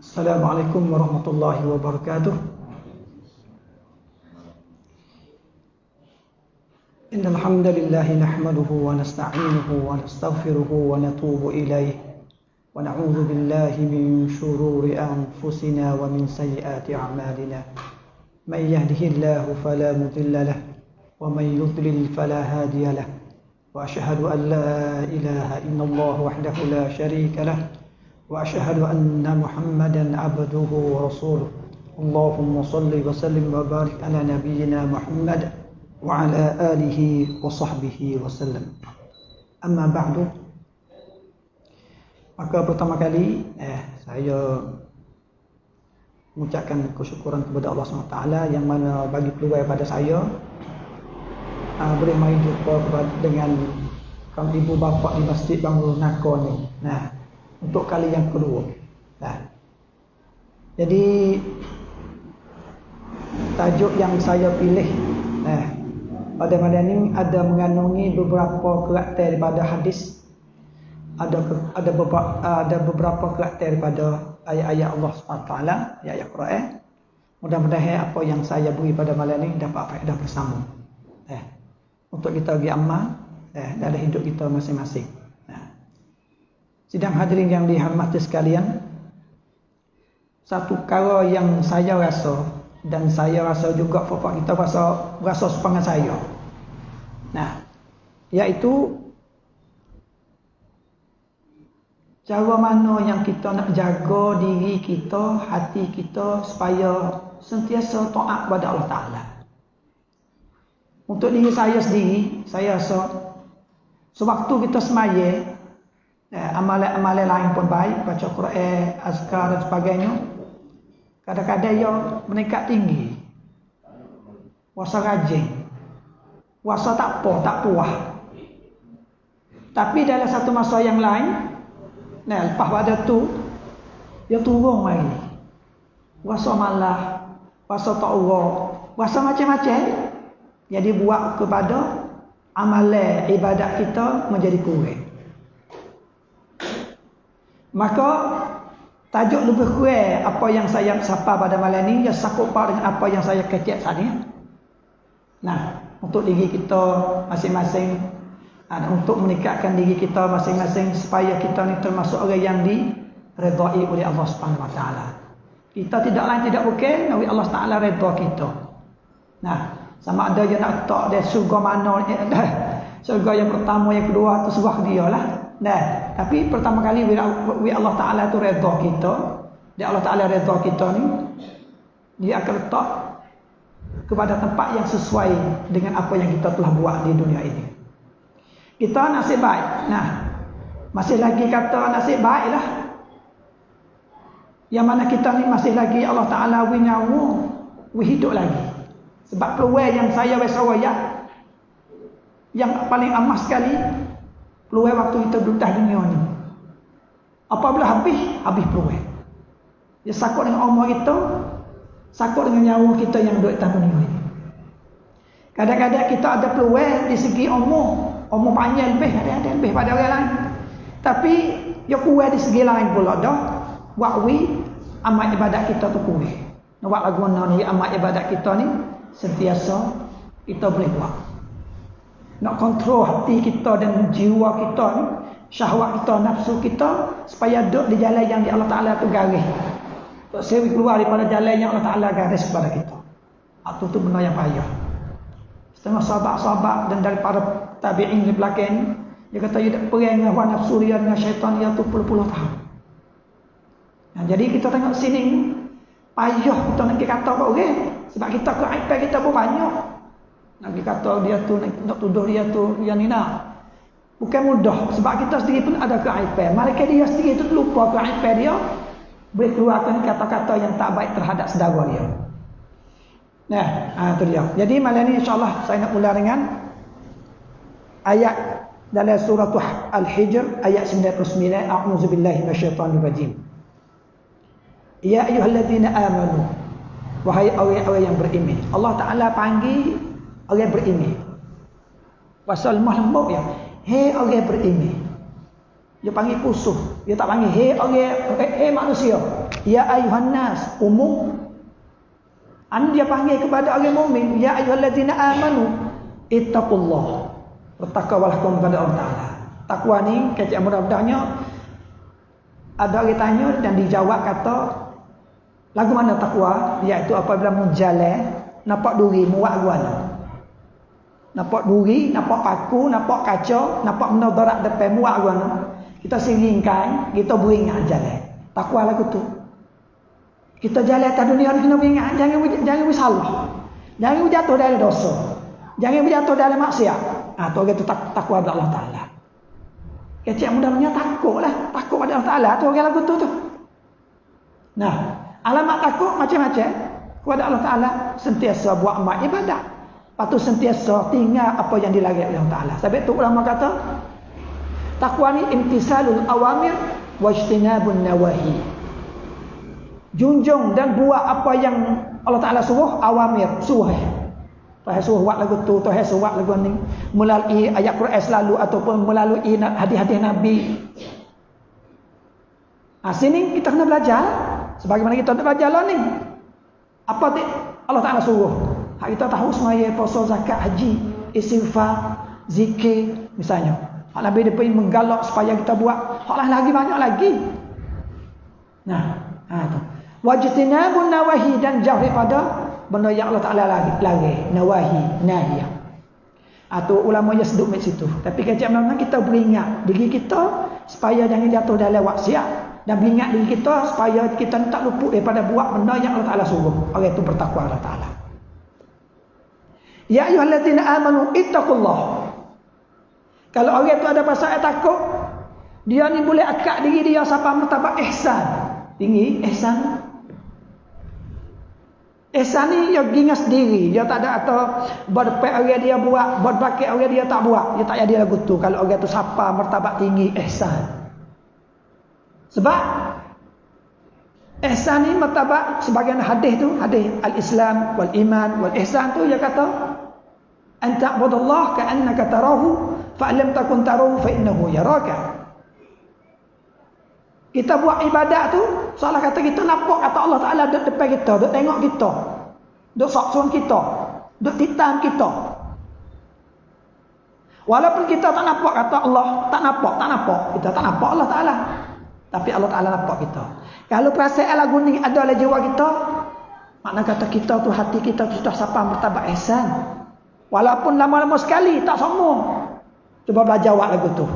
Assalamualaikum warahmatullahi wabarakatuh. Innal hamdalillah nahmaduhu wa nasta'inuhu wa nastaghfiruhu wa natubu ilayh wa na'udzu billahi min shururi anfusina wa min sayyiati a'malina. May yahdihillahu fala mudilla lahu wa may yudlil fala hadiya lahu. Wa asyhadu an la ilaha illallah wahdahu la syarika lahu wa asyhadu anna Muhammadan abduhu wa rasuluh. Allahumma salli wa sallim wa barik ala nabiyyina Muhammad wa ala alihi wa sahbihi wa sallam. Amma ba'du. Maka pertama kali saya mengucapkan kesyukuran kepada Allah SWT yang mana bagi peluang pada saya boleh main jumpa dengan kaum ibu bapa di Masjid Bangul Nako ni. Untuk kali yang kedua. Jadi tajuk yang saya pilih pada malam ini ada mengandungi beberapa karakter daripada hadis, ada beberapa karakter daripada ayat-ayat Allah SWT, ayat-ayat Quran. Mudah-mudahan apa yang saya beri pada malam ini dapat faedah bersama untuk kita pergi amal dalam hidup kita masing-masing. Sidang hadirin yang dihormati sekalian, satu perkara yang saya rasa dan saya rasa juga bapak kita rasa sepanjang saya, iaitu cara mana yang kita nak jaga diri kita, hati kita supaya sentiasa taat pada Allah Ta'ala. Untuk diri saya sendiri, saya rasa sewaktu kita semaya, amalan-amalan lain pun baik, baca Quran, azkar dan sebagainya, kadang-kadang ia meningkat tinggi, puasa rajin, puasa tak puas. Tapi dalam satu masa yang lain, lepas pada tu dia turun lagi, puasa malah, puasa tak urut, puasa macam-macam. Jadi buat kepada amalan ibadat kita menjadi kurang. Maka tajuk lebih kurang apa yang saya sapa pada malam ini, ia sakup dengan apa yang saya kecek tadi. Untuk diri kita masing-masing, untuk meningkatkan diri kita masing-masing supaya kita ni termasuk orang yang diredai oleh Allah Subhanahu Wa Taala. Kita tidak lain tidak bukan nawi Allah Taala redha kita. Sama ada dia nak letak dia syurga mana, syurga yang pertama, yang kedua, tu surah dia lah. Tapi pertama kali Allah Ta'ala tu redha kita, dia Allah Ta'ala redha kita ni, dia akan letak kepada tempat yang sesuai dengan apa yang kita telah buat di dunia ini. Kita nasib baik. Masih lagi kata nasib baik lah, yang mana kita ni masih lagi Allah Ta'ala nyawa, hidup lagi. Sebab peluang yang saya rasa yang paling amat sekali, peluang waktu kita duduk dunia ni. Apabila habis peluang. Dia sakut dengan umur kita, sakut dengan nyawa kita yang duduk atas dunia ini. Kadang-kadang kita ada peluang di segi umur panjang ada lebih pada orang lain. Tapi dia kurang di segi lain pula dah. Wakwi amal ibadat kita tu kurang. Nak lagu ni amal ibadat kita ni sentiasa kita boleh buat. Nak kontrol hati kita dan jiwa kita ni, syahwat kita, nafsu kita, supaya duduk di jalan yang di Allah Ta'ala tu garis. Tak sewi keluar daripada jalan yang Allah Ta'ala garis kepada kita. Itu benda yang payah. Setengah sahabat-sahabat dan daripada tabi'in di belakang ni, dia kata dia tak perang dengan hawa nafsu dia, dengan syaitan dia tu puluh-puluh tahun. Jadi kita tengok sini, payah kita nak kata kat orang. Sebab kita keaiban kita pun banyak. Nak kata dia tu, nak tuduh dia tu, yang ni nak. Bukan mudah. Sebab kita sendiri pun ada keaiban. Malaikat dia sendiri tu lupa keaiban dia, boleh keluarkan kata-kata yang tak baik terhadap saudara dia. Itu dia. Jadi malam ni insyaAllah saya nak mula dengan ayat dalam surah Al-Hijr ayat 99. A'udzubillahi minasyaitanirrajim. Ya ayyuhalladzina amanu, wahai orang-orang yang beriman. Allah Ta'ala panggil orang beriman. Pasal mahmud ya. Hei orang beriman. Dia panggil khusus. Dia tak panggil hei orang, hei manusia. Ya ayuhan nas, umum. Dia panggil kepada orang mukmin, ya ayyuhallazina amanu ittaqullah. Bertakwalah kamu kepada Allah Taala. Takwa ni kecik mudah-mudahnya ada orang tanya dan dijawab kata lagu mana takwa, iaitu apabila menjalan nampak duri muak guana. Nampak duri, nampak paku, nampak kaca, nampak benda berat depan muak guana. Kita siringkan, kita beringat jalan. Takwa lagu tu. Kita jalan atas dunia ni kena beringat, jangan bersalah. Jangan berjatuh dalam dosa. Jangan berjatuh dalam maksiat. Tu orang tu takwa pada Allah Taala. Kecik mudahnya takutlah, takut pada Allah Taala tu orang lagu tu. Nah, alamat takut macam-macam kepada Allah Taala, sentiasa buat amal ibadat. Lepas tu sentiasa tinggal apa yang dilarang oleh Allah Taala. Sebab tu ulama kata takwa ni imtisalul awamir wajtinabun nawahi. Junjung dan buat apa yang Allah Taala suruh, awamir, suruh. Tuhan suruh buat lagu tu, Tuhan suruh buat lagu ni melalui ayat Quran selalu ataupun melalui hadis-hadis Nabi. Sini kita kena belajar sebagaimana kita nak belajar lah ni. Apa tu Allah Taala suruh? Kita tahu semaya, puasa, zakat, haji, istighfar, zikir misalnya. Nabi dia pergi menggalak supaya kita buat. Hak lagi banyak lagi. Tu. Wajtinabun nawahi, dan jauh daripada benda yang Allah Taala larang, nawahi, nahiyah. Tu ulama yang seduk kat situ. Tapi kecik-kecik kita beringat diri kita supaya jangan jatuh dalam maksiat, dan beringat diri kita supaya kita tak luput daripada buat benda yang Allah Taala suruh. Orang itu bertakwa Allah Taala. Ya ayyuhallazina amanu ittaqullah. Kalau orang itu ada pasal takut, dia ni boleh akad diri dia sampai martabat ihsan. Tinggi ihsan. Ihsan ni dia gingas diri, dia tak ada atau berdepan orang dia buat, berbakit orang dia tak buat. Dia tak ada lagu tu kalau orang tu sampai martabat tinggi ihsan. Sebab ihsan ni martabat sebagian hadis tu, hadis al-Islam wal iman wal ihsan tu dia kata anta ta'budallah ka'annaka tarahu fa lam takun tarahu fa innahu yaraka. Kita buat ibadat tu salah kata kita nampak kata Allah Taala duduk depan kita, duduk tengok kita, duduk saksikan kita, duduk titam kita. Walaupun kita tak nampak kata Allah, tak nampak, kita tak nampak Allah Taala. Tapi Allah Taala nampak kita. Kalau perasaan lagu ni ada dalam jiwa kita, makna kata kita tu, hati kita tu sudah sampai martabat ihsan. Walaupun lama-lama sekali tak semua. Cuba belajar buat lagu tu.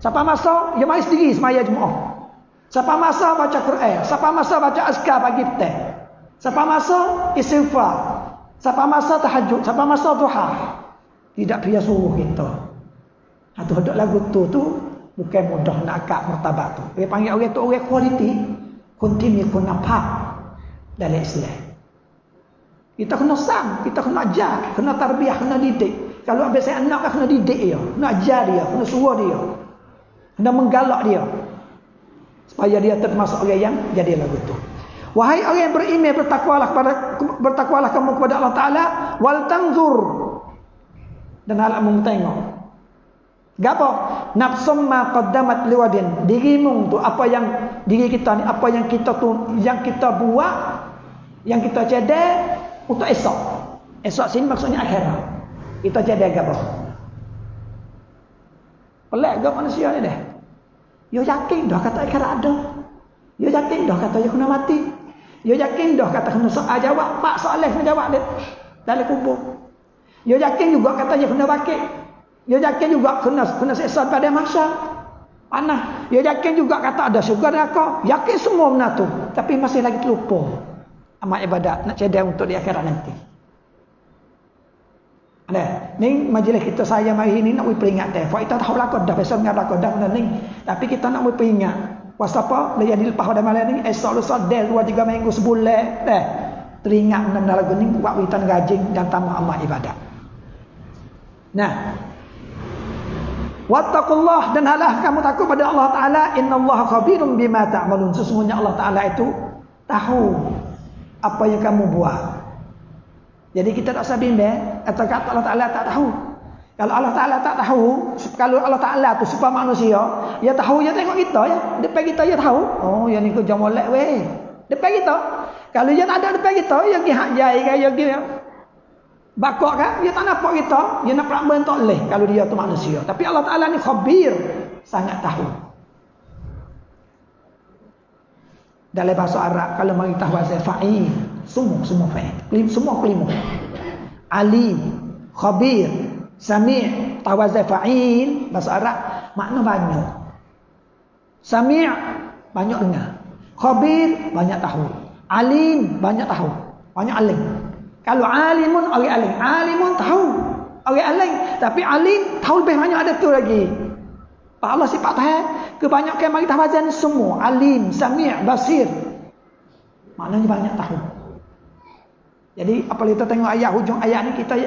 Siapa masa dia mari sendiri semaya Jumaat. Siapa masa baca Quran, siapa masa baca azkar pagi petang. Siapa masa istighfar. Siapa masa tahajud, siapa masa duha. Tidak payah suruh kita. Ada lagu tu bukan mudah nak akad martabat tu. Dia panggil orang tu orang kualiti, kontinu pun nampak dalam Islam. Kita kena sang, kita kena ajar, kena tarbiyah, kena didik. Kalau habis saya anak kan kena didik dia, kena ajar dia, kena suruh dia, kena menggalak dia, supaya dia termasuk orang yang jadi lagu tu. Wahai orang yang beriman, bertakwalah kamu kepada Allah Taala, wal tanzur, dan hendakmu tengok. Gapo? Nafsum ma qaddamat liwadin. Dirimu tu apa yang diri kita ni, apa yang kita tu, yang kita buat, yang kita cedek untuk esok. Esok sini maksudnya akhirat. Kita cedek gapo? Pelik gak manusia ni dah. Yo yakin dah kata akhirat ada. Yo yakin dah kata yo kena mati. Yo yakin dah kata kena soal jawab, pak soalan kena jawab dia dalam kubur. Yo yakin juga kata yo kena bakit. Yo yakin juga kena seksa pada mahsyar. Panah. Yo yakin juga kata ada syurga neraka. Yakin semua benda tu, tapi masih lagi terlupa amal ibadat nak cedek untuk di akhirat nanti. Ada. Ni majlis kita saya mari ni nak peringat dah. Fa kita tahu lakon dah besok ngap lakon dah ni. Tapi kita nak peringat. Wasapa dah jadi lepas pada malam ni esok lusa del 2-3 minggu sebulan dah. Teringat benda lagu ni buat witan gajing dan tambah amal ibadat. Nah. Wattaqullah, dan hendaklah kamu takut pada Allah Taala, innallaha khabirum bima ta'malun. Sesungguhnya Allah Taala itu tahu apa yang kamu buat. Jadi kita tak usah bimbang atau kata Allah Taala tak tahu. Kalau Allah Ta'ala tak tahu, kalau Allah Ta'ala tu supaya manusia, dia tahu, dia tengok kita ya. Depan kita dia tahu. Oh, yang ni kerja molek weh. Depan kita. Kalau dia tak ada depan kita, dia pergi hak jai ke, dia pergi bakok kan, dia tak nampak kita, dia nak perak tak leh kalau dia tu manusia. Tapi Allah Ta'ala ni khabir, sangat tahu. Dalam bahasa Arab, kalau mari tahu asal fa'il, semua fa'il. Semua kelima. Alim, khabir, Sami' tawazai fa'il bahasa Arab makna banyak. Sami' banyak dengar. Khabir banyak tahu. Alim banyak tahu. Banyak alim. Kalau alimun orang alim, alimun tahu orang alim, tapi alim tahu lebih banyak ada tu lagi. Allah sifat kebanyakan mari tawazan semua alim, sami', basir. Maknanya banyak tahu. Jadi apabila kita tengok ayat hujung ayat ni kita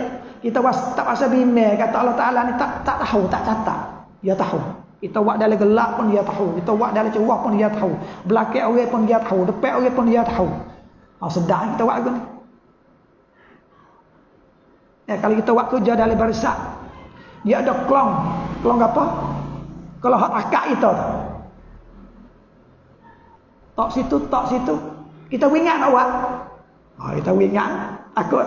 tak rasa bimbang kata Allah Ta'ala ni tak tahu, tak catat. Dia tahu. Kita buat dalam gelap pun dia tahu. Kita buat dalam cerah pun dia tahu. Belakang orang pun dia tahu. Depan orang pun dia tahu. Sedang kita buat ni. Kalau kita buat kerja dalam barisan, dia ada kelong. Kelong apa? Kalau hak akak kita tu. Tok situ. Kita ingat tak buat? Kita ingat. Takut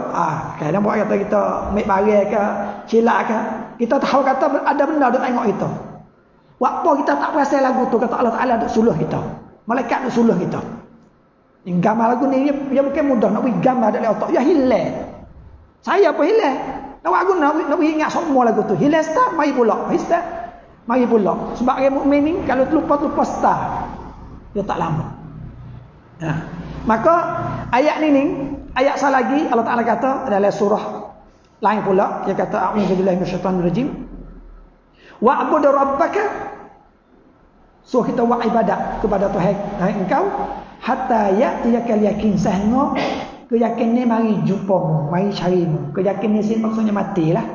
kadang buat kata kita ambil barang ke silap ke, kita tahu kata ada benda dia tengok kita. Waktu kita tak perasan lagu tu kata Allah Ta'ala duk suluh kita, malaikat duk suluh kita. Gambar lagu ni dia bukan mudah nak bagi gambar dalam otak, dia hilang. Saya pun hilang. Nak buat guna nak ingat semua lagu tu. Hilang start mari pula. Sebab orang mukmin ni kalau lupa start dia tak lama. Maka ayat ni ayat salah lagi Allah Ta'ala kata dalam surah lain pula, dia kata a'udzubillahi minasyaitanirrajim wa'bud rabbaka, so kita buat ibadat kepada Tuhan engkau hatta ya'tiyakal yakin, sehingga keyakinan ni mari jumpamu, mari carimu. Keyakinan ni sini maksudnya matilah.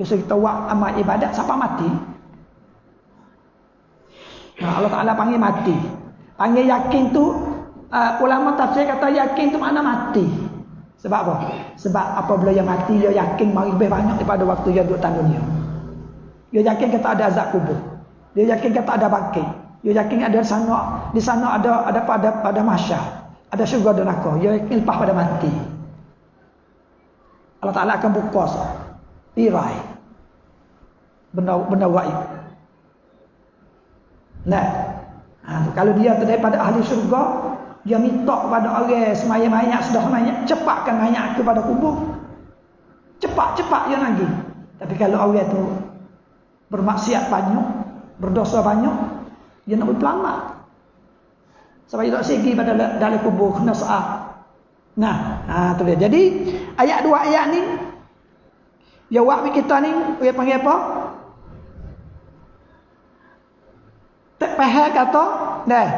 Jadi kita buat amal ibadat siapa mati. Allah Ta'ala panggil mati. Panggil yakin tu ulama tafsir kata yakin tu makna mati. Sebab apa? Sebab apabila dia mati, dia yakin mari lebih banyak daripada waktu dia duduk tanggung dunia. Dia yakin kata ada azab kubur. Dia yakin kata ada bangkit. Dia yakin ada di sana ada pada mahsyar. Ada syurga dan neraka. Dia yakin lepas pada mati. Allah Ta'ala akan buka tirai benda gaib. Kalau dia daripada ahli syurga, dia minta kepada orang semaya mayat, sudah mayat, cepatkan mayat kepada kubur. Cepat dia lagi. Tapi kalau orang tu bermaksiat banyak, berdosa banyak, dia nak berpelamat. Sebab dia tak segi pada dalam kubur kena saat. Tu dia. Jadi ayat dua ayat ni jawab kita ni dia panggil apa? Tak faham kata dah.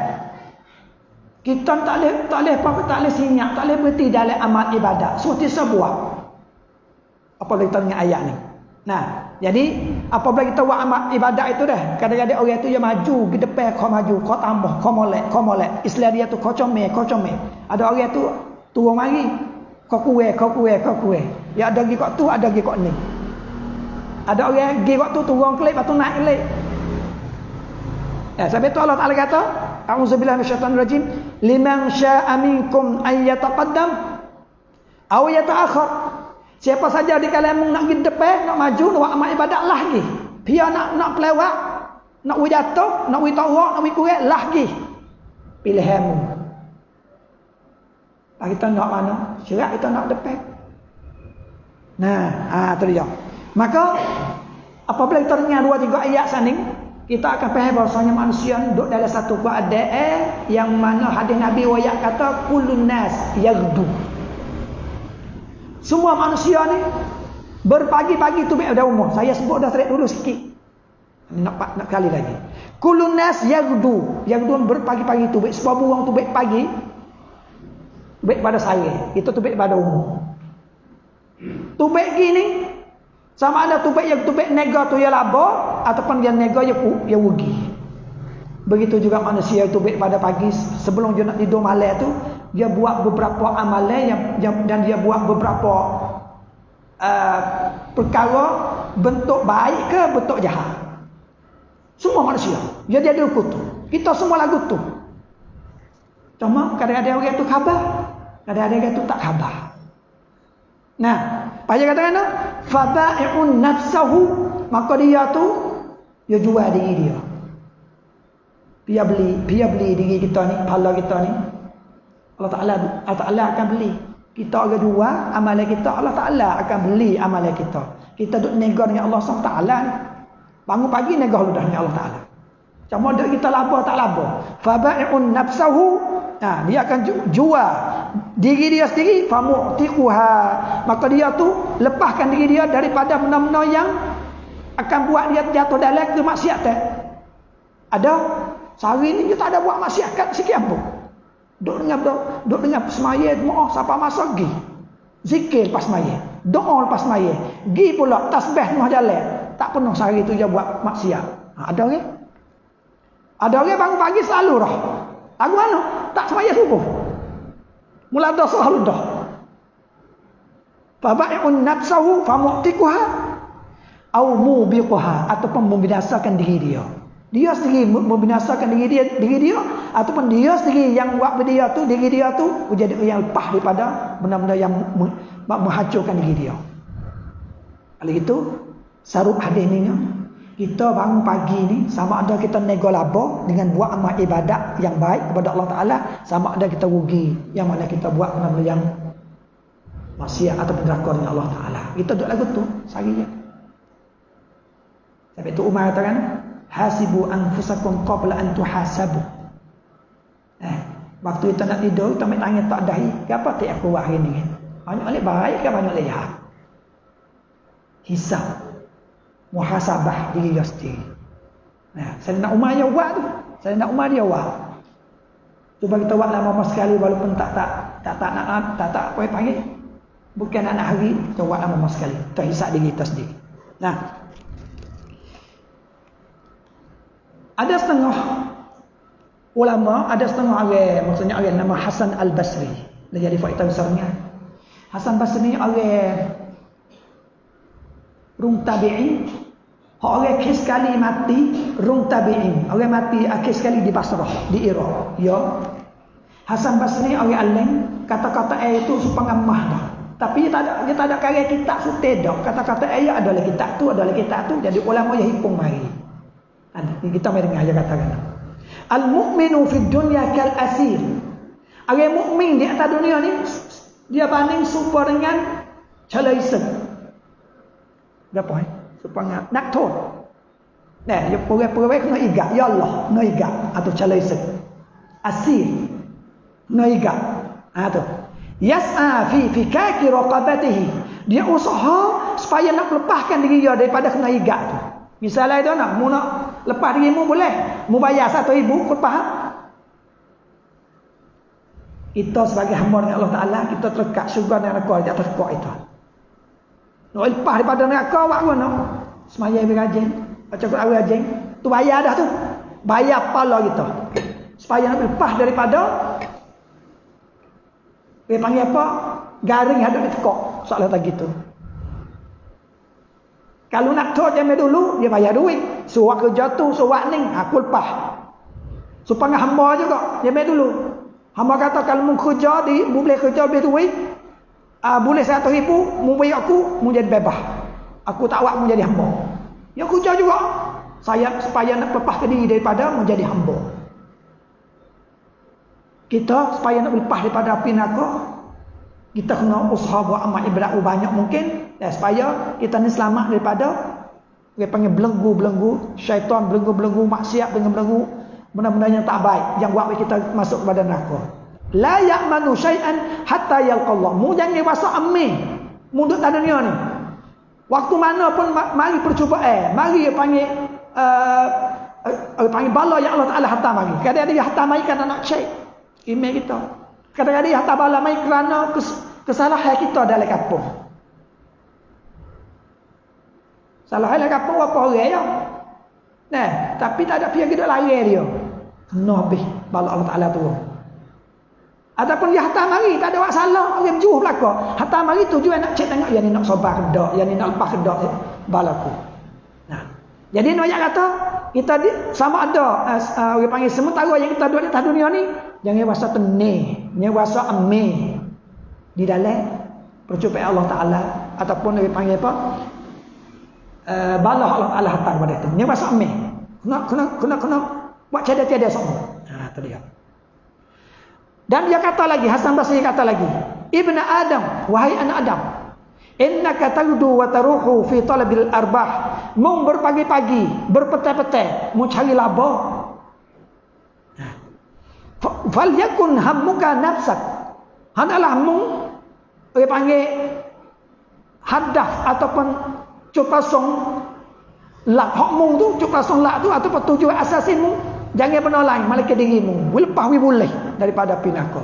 Kita tak boleh sinyak, tak boleh berhenti dalam amal ibadat. Seperti sebuah. Apabila kita dengar ayat ni. Jadi apabila kita buat amal ibadat itu dah, kadang-kadang orang itu dia maju ke depan, kau maju, kau tambah, kau molek. Istilah dia tu kau comel. Ada orang tu turun mari, kau kuih. Ya ada pergi kat tu, ada pergi kat ni. Ada orang pergi kat tu turun kelip, lepas tu naik kelip. Sebab itu Allah Ta'ala kata, a'udzubillahi minasyaitanirrajim, liman syaa'a minkum an yataqaddam aw yata'akhir. Siapa saja di kalangan nak pergi depan, nak maju, nak buat amal ibadat lah lagi. Dia nak pelewat, nak jatuh, nak tawak, nak kurang lah lagi. Pilihanmu. Kita nak mana? Syarat kita nak depan. Tu dia. Maka apabila kita dengar 2-3 ayat sana, kita akan faham bahawasanya manusia duduk dalam satu keadaan yang mana hadis Nabi wayak kata kullun nas yaghdu. Semua manusia ni berpagi-pagi tu pada umur. Saya sebut dah tarik dulu sikit. Nak kali lagi. Kullun nas yaghdu. Yaghdu berpagi-pagi tu sebab burung tu baik pagi. Baik pada saya. Itu tu baik pada umur. Tu baik gini sama ada tubik yang tubik nega tu ia laba ataupun dia nega ia rugi. Begitu juga manusia tubik pada pagi sebelum dia nak tidur malam tu dia buat beberapa amalan yang dan dia buat beberapa perkara bentuk baik ke bentuk jahat. Semua manusia dia ada kutu. Kita semua lagu tu. Cuma kadang-kadang orang tu khabar, kadang-kadang orang tu tak khabar. Nah, apa dia katakan tu? Fada'i'un nafsahu, maka dia tu dia jual diri dia. Dia beli diri kita ni, pahala kita ni. Allah Ta'ala akan beli. Kita orang jual amalan kita, Allah Ta'ala akan beli amalan kita. Kita duk nego dengan Allah SWT ni. Bangun pagi nego ludah dengan Allah Ta'ala. Cuma kita laba tak laba. Fada'i'un nafsahu, nah, dia akan jual diri dia sendiri, famu'tiquha, maka dia tu lepaskan diri dia daripada benda-benda yang akan buat dia jatuh dalam kemaksiatan. Ada sehari ni dia tak ada buat maksiat sikit pun. Duk dengan semaya doa siapa masa pergi. Zikir lepas semaya, doa lepas semaya, pergi pula tasbih tengah jalan. Tak pernah sehari tu dia buat maksiat. Ada orang? Ada orang bangun pagi selalu dah. Lagu mana? Tak semaya subuh. Mula dah selalu dah. Faba'i'un nafsahu famu'tiquha au mubiquha, ataupun membinasakan diri dia. Dia sendiri membinasakan diri dia ataupun dia sendiri yang buat dia tu, diri dia tu menjadi yang lepas daripada benda-benda yang menghancurkan diri dia. Oleh itu, sarut hadis ni, kita bangun pagi ni sama ada kita nego laba dengan buat amal ibadat yang baik kepada Allah Ta'ala, sama ada kita rugi yang mana kita buat benda-benda yang maksiat ataupun neraka dengan Allah Ta'ala. Kita duduk lagu tu sehari je. Sampai tu Umar katakan, hasibu anfusakum qabla an tuhasabu. Waktu kita nak tidur, kita ambil tangan tak dahi. Kenapa tak aku buat hari ni? Banyak baik ke banyak jahat? Hisab, muhasabah diri dia sendiri. Sayyidina Umar dia buat tu. Sayyidina Umar dia buat. Cuba kita buat lama sekali walaupun tak apa yang panggil. Bukan anak hari, kita buat lama sekali. Kita hisab diri kita sendiri. Nah, ada setengah ulama, ada setengah orang, maksudnya orang nama Hasan Al-Basri. Dia jadi faedah besarnya. Hasan Basri orang rung tabi'in. Orang akhir sekali mati rung tabi'in. Orang mati akhir sekali di Basrah, di Iraq. Ya. Hasan Basri orang alim, kata-kata itu supaya mah dah. Tapi dia tak ada karya kitab sutih dah. Kata-kata ayat adalah kitab tu, jadi ulama yang himpun mari. Kita mari dengar dia katakan. Al-mu'minu fid dunya kal asir. Orang mukmin di atas dunia ni dia banding serupa dengan chalaisan. Berapa supaya nak tahu. Nah, dia pura-pura kena igat. Ya Allah, kena igat atau chalaisan. Asir. Kena igat. Tu. Yas'a fi fikaki raqabatihi. Dia usaha supaya nak lepaskan diri dia daripada kena igat tu. Misalnya dia nak lepas dirimu boleh. Mu bayar 1,000 kau faham? Kita sebagai hamba dengan Allah Ta'ala, kita terlekat syurga dan neraka di atas kok itu. Nak lepas daripada neraka buat apa nak? Semaya berajin, baca Quran berajin, tu bayar dah tu. Bayar pala kita. Supaya nak lepas daripada dia panggil apa? Garing hadap di tekok. Soalan tak gitu. Kalau nak tahu dia dulu, dia bayar duit. Suruh kerja tu, suruh ni, aku lepas. Supaya hamba juga, dia dulu. Hamba kata kalau mu kerja, boleh kerja lebih duit, boleh 100,000, mu bayar aku, mu jadi bebas. Aku tak buat mu jadi hamba. Ya kerja juga. Saya supaya nak lepaskan diri daripada mu jadi hamba. Kita supaya nak lepas daripada api neraka, kita kena usaha buat amal ibadat banyak mungkin, supaya kita ni selamat daripada dia panggil belenggu-belenggu syaitan, belenggu-belenggu maksiat, belenggu-belenggu benda-benda yang tak baik yang buat kita masuk kepada neraka. La ya'manu syai'an hatta yalqallah. Mu jangan rasa amin mu duduk dalam dunia ni. Waktu mana pun mari percubaan, mari dia panggil panggil bala yang Allah Taala hantar mari. Kadang-kadang dia hantar mari kerana nak check email kita. Kadang-kadang dia hantar bala mari kerana kesalahan kita dalam kampung. Salah dalam kampung apa orang ya? Nah, tapi tak ada pihak kita lari dia. Kena habis bala Allah Taala turun. Ataupun dia hantar mari, tak ada masalah, orang berjuh belaka. Hantar mari tujuan nak cek tengok, yang ni nak sabar kedak, yang ni nak lepas kedak balaku. Nah. Jadi Noyak kata, kita sama ada orang panggil sementara yang kita duduk di atas dunia ni, jangan rasa tenang, jangan rasa ameh di dalam percubaan Allah Taala ataupun orang panggil apa? Balah Allah Taala hantar kepada itu. Jangan rasa ameh. Kena buat tiada-tiada semua. Nah, tu dia. Dan dia kata lagi, Hasan Basri kata lagi, Ibnu Adam, wahai anak Adam, innaka taghdu wa taruhu fi talabil arbah. Mung berpagi-pagi, berpetah-petah, mau cari laba. Fal yakun hammuka nafsak. Hanalah mung dia panggil hadaf ataupun cupasong lak hak mung tu, cupasong lak tu ataupun tujuan asasinmu. Jangan benar lain malaikat dirimu. Lepas boleh daripada pinaka.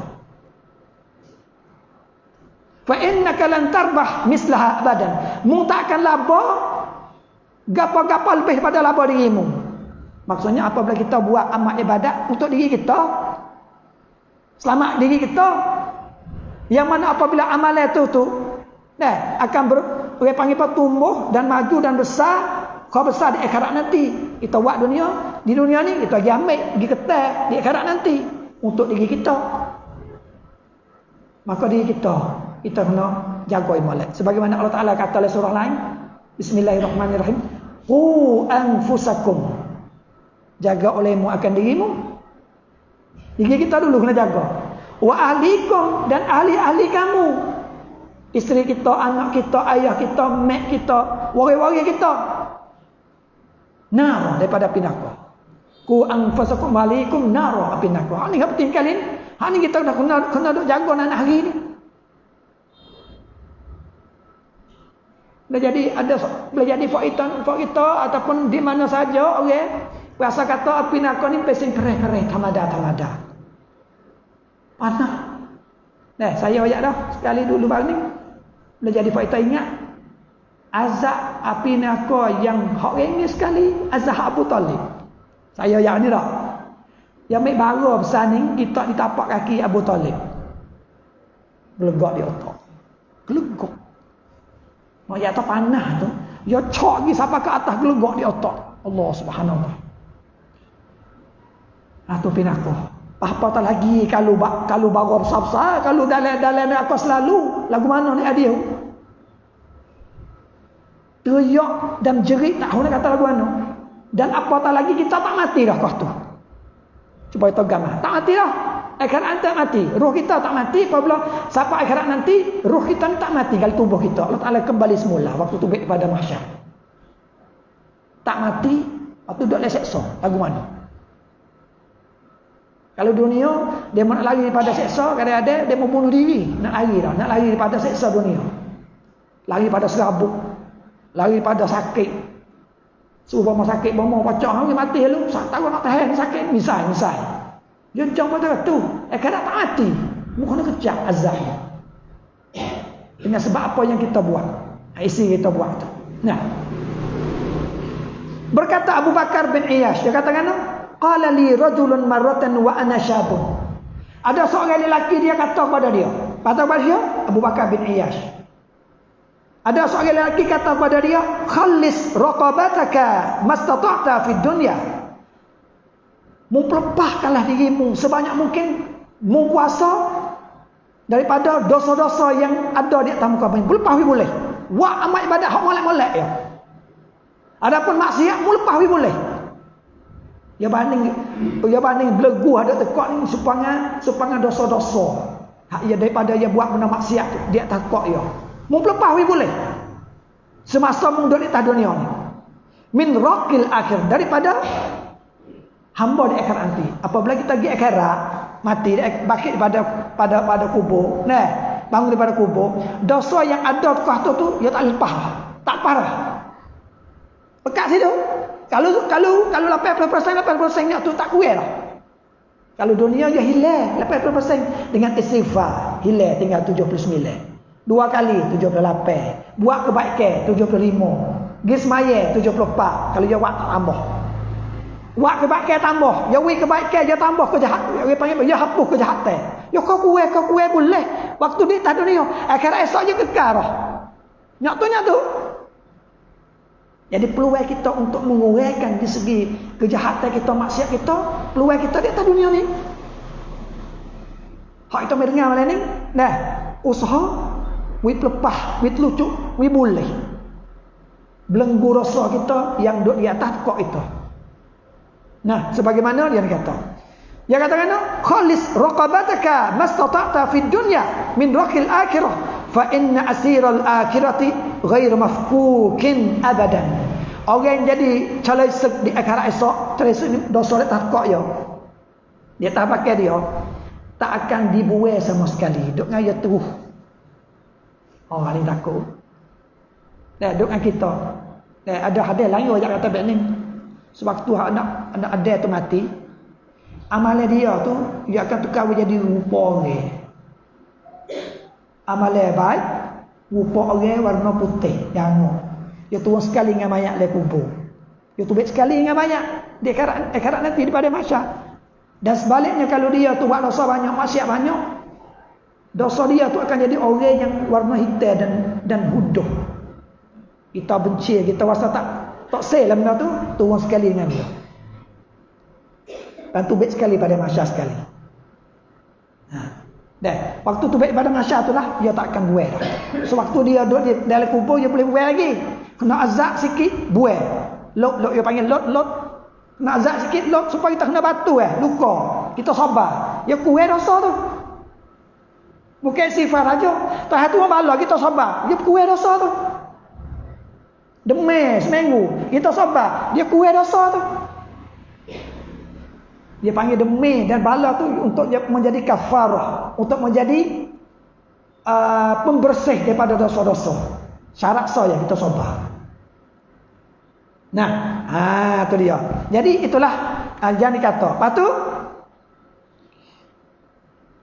Fa innaka lan tarbah mislaha abadan. Mu tak akan laba gapa-gapa lebih pada laba dirimu. Maksudnya apabila kita buat amal ibadat untuk diri kita, selamat diri kita, yang mana apabila amalan itu akan panggil tumbuh dan maju dan besar, kau besar di akhirat nanti. Kita buat dunia, di dunia ni kita pergi ambil, pergi ketat di akhirat nanti untuk diri kita. Maka diri kita kena jaga iman. Sebagaimana Allah Taala kata dalam surah lain, Bismillahirrahmanirrahim. Qu anfusakum. Jaga olehmu akan dirimu. Diri kita dulu kena jaga. Wa ahlikum, dan ahli-ahli kamu. Isteri kita, anak kita, ayah kita, mak kita, waris-waris kita. Nar daripada api neraka. Ku anfusakum alaikum nar api neraka. Hak ni penting kali ni. Hak ni kita dah kena duk jaga anak hari ni. Boleh jadi faitan untuk kita ataupun di mana saja orang rasa kata api neraka ni pesing kereh-kereh tamada. Panas. Saya ayat dah sekali dulu bang ni. Boleh jadi faitan ingat azab api neraka yang hak ini sekali, azab Abu Talib. Saya yang ni dah. Yang ambil bara besar ni, kita ditapak kaki Abu Talib. Gelegak di otak. Gelegak. Nak ya atas panah tu, dia cok lagi sampai ke atas, gelegak di otak. Allah Subhanahu wa taala. Tu pinaka. Apa tak lagi kalau bara besar-besar, kalau dalam neraka selalu, lagu mana ni adiu? Teriak dan jerit tak tahu nak kata lagu mana. Dan apatah lagi kita tak mati dah kau tu. Cuba kita gambar. Tak mati dah. Akhirat tak mati. Ruh kita tak mati. Apabila sampai akhirat nanti, ruh kita ni tak mati kalau tubuh kita. Allah Ta'ala kembali semula waktu tu pada mahsyar. Tak mati, waktu duduk oleh seksa. Lagu mana? Kalau dunia, dia nak lari daripada seksa, kadang-kadang dia mau bunuh diri. Nak lari dah. Nak lari daripada seksa dunia. Lari pada serabut. Lari pada sakit. Suruh rumah sakit, rumah pacak, hari mati lu. Tahu nak tahan sakit, misal. Dia macam pada tu. Kadang tak mati. Muka nak kejap azab. Dengan sebab apa yang kita buat. Isi kita buat tu. Nah. Berkata Abu Bakar bin Iyash, dia katakan, qala li rajulun marratan wa ana syabun. Ada seorang lelaki dia kata kepada dia. Kata kepada dia, Abu Bakar bin Iyash. Ada seorang lelaki kata kepada dia, khalis raqabataka mastata'ta fid dunya. Melepaskanlah dirimu sebanyak mungkin, kuasa daripada dosa-dosa yang ada di atas muka bumi. Lepas boleh. Buat amal ibadat hak molek-molek ya. Adapun maksiat lepas boleh. Dia banding belegu ada tekak ni supaya dosa-dosa. Hak ia daripada dia buat benda maksiat tu, dia tak kok ya. Mu lepas boleh. Semasa mu duduk di atas dunia ni. Min raqil akhir, daripada hamba di akhirat nanti. Apabila kita pergi akhirat, mati bakit pada kubur. Bangun daripada kubur, dosa yang ada kau tu dia tak lepas. Tak parah. Pekat situ. Kalau 80% tu tak kuat lah. Kalau dunia dia hilang 80% dengan istighfar, hilang tinggal 79. 2 kali 78. Buat kebaikan 75. Pergi semaya 74. Kalau dia buat tak tambah. Buat kebaikan tambah. Ya wi kebaikan dia tambah kejahatan. Dia panggil dia hapus kejahatan. Ya kau kuat boleh. Waktu di tak dunia. Akhirat esok je kekal dah. Nyatu. Jadi peluang kita untuk menguraikan di segi kejahatan kita, maksiat kita, peluang kita di atas dunia ni. Hak kita mendengar malam ni, nah, usaha, wit lepas, wit lucu, wit boleh. Belenggu rasa kita yang duduk di atas kok itu. Nah, sebagaimana dia kata. Dia katakan, khalis raqabataka mastata'ta fid dunya min raqil akhirah fa inna asiral akhirati ghair mafkukin abadan. Orang yang jadi calesek di akhirat esok, calesek ni dosa tak kok ya. Dia tak pakai dia. Tak akan dibuai sama sekali. Duk ngaya terus. Oh, paling takut. Dah duk dengan kita. Ada hadis lain yang kata begini. Sewaktu anak ada tu mati, amalan dia tu dia akan tukar menjadi rupa orang. Amalan baik, rupa orang warna putih, jangan. Dia tua sekali dengan mayat le kubur. Dia tu baik sekali dengan mayat. Dia akhirat nanti daripada masyarakat. Dan sebaliknya kalau dia tu buat dosa banyak, maksiat banyak, dosa dia tu akan jadi orang yang warna hitam dan huduh. Kita benci, kita rasa tak sel lah benda tu, turun sekali dengan dia. Dan tu baik sekali pada masyarakat sekali. Dah, waktu tu baik pada masyarakat tu lah, dia tak akan buai dah. Sewaktu dia duduk di dalam kubur, dia boleh buai lagi. Kena azab sikit, buai. Lot, dia panggil lot. Nak azab sikit lot supaya kita kena batu luka. Kita sabar. Ya kuat dosa tu. Bukan sifat aja. Tuhan tu bala kita sabar. Dia kuat dosa tu. Demam seminggu kita sabar. Dia kuat dosa tu. Dia panggil demam dan bala tu untuk menjadi kafarah, untuk menjadi pembersih daripada dosa-dosa. Syarat saya kita sabar. Nah, tu dia. Jadi itulah yang dikata. Lepas tu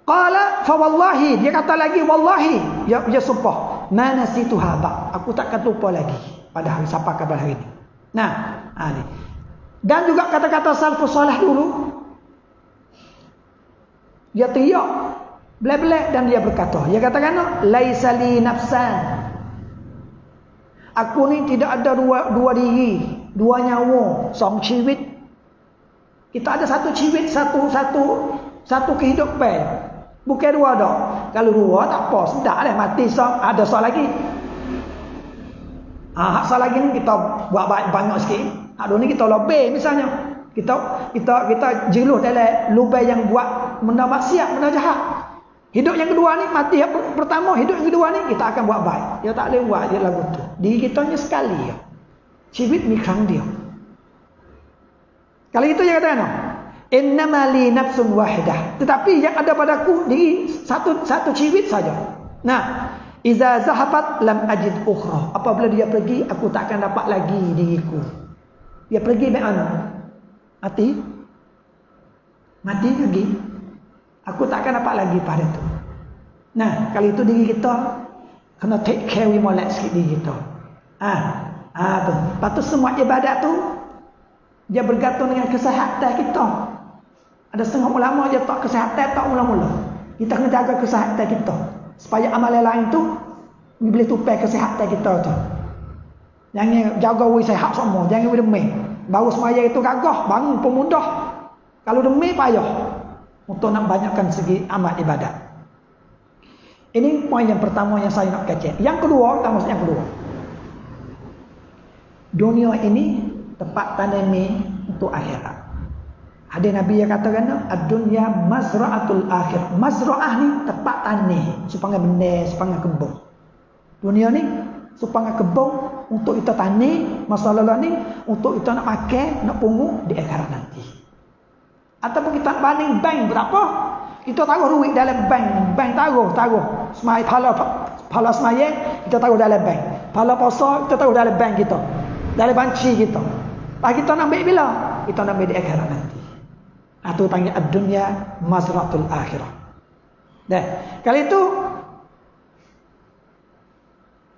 qala fa wallahi, dia kata lagi wallahi, dia sumpah, ma nasituha ba, aku takkan lupa lagi pada hari sampai kabar hari ini. Nah, ni. Dan juga kata-kata salafus salih dulu. Dia teriak belak-belak dan dia berkata, dia katakan laisa li nafsan. Aku ni tidak ada dua diri, dua nyawa, seorang ciwit. Kita ada satu ciwit, satu kehidupan. Bukan dua dah. Kalau dua tak apa, sudah lah mati ada soal lagi. Hak soal lagi ni kita buat banyak sikit. Hak dua ni kita lebih misalnya. Kita jeluh dalam lubang yang buat benda maksiat, benda jahat. Hidup yang kedua ni, mati yang pertama, hidup yang kedua ni kita akan buat baik. Dia tak boleh buat dia lagu tu. Diri kita hanya sekali ya. Ciwit ni kerang dia. Kalau itu dia kata innama li nafsun wahidah. Tetapi yang ada padaku diri satu ciwit saja. Nah, iza zahabat lam ajid ukhra. Apabila dia pergi, aku tak akan dapat lagi diriku. Dia pergi mana? Mati lagi. Aku tak akan dapat lagi pada tu. Nah, kalau itu diri kita kena take care we molek sikit diri kita. Tu. Lepas tu semua ibadat tu dia bergantung dengan kesihatan kita. Ada setengah ulama dia tak kesihatan tak mula-mula. Kita kena jaga kesihatan kita supaya amalan lain tu boleh tupai kesihatan kita tu. Jangan jaga we sihat semua, jangan we demam. Baru semaya itu gagah, bangun pemudah. Kalau demam payah untuk nak banyakkan segi amal ibadat. Ini poin yang pertama yang saya nak kacau. Yang kedua, yang kedua. Dunia ini tempat tanami untuk akhirat. Ada Nabi yang katakan, ad-dunya mazra'atul akhir. Mazra'ah ni tempat tanam, supaya benar, supaya kebun. Dunia ni supaya kebun untuk kita tanam, masalah ni untuk kita nak makan, nak pungut di akhirat nanti. Ataupun kita banding bank berapa? Kita taruh duit dalam bank taruh. Semai pala semaya kita taruh dalam bank. Pala puasa kita taruh dalam bank kita. Dalam banci kita. Pak kita nak ambil bila? Kita nak ambil di akhirat nanti. Itu panggil ad-dunya mazratul akhirah. Dah. Kali itu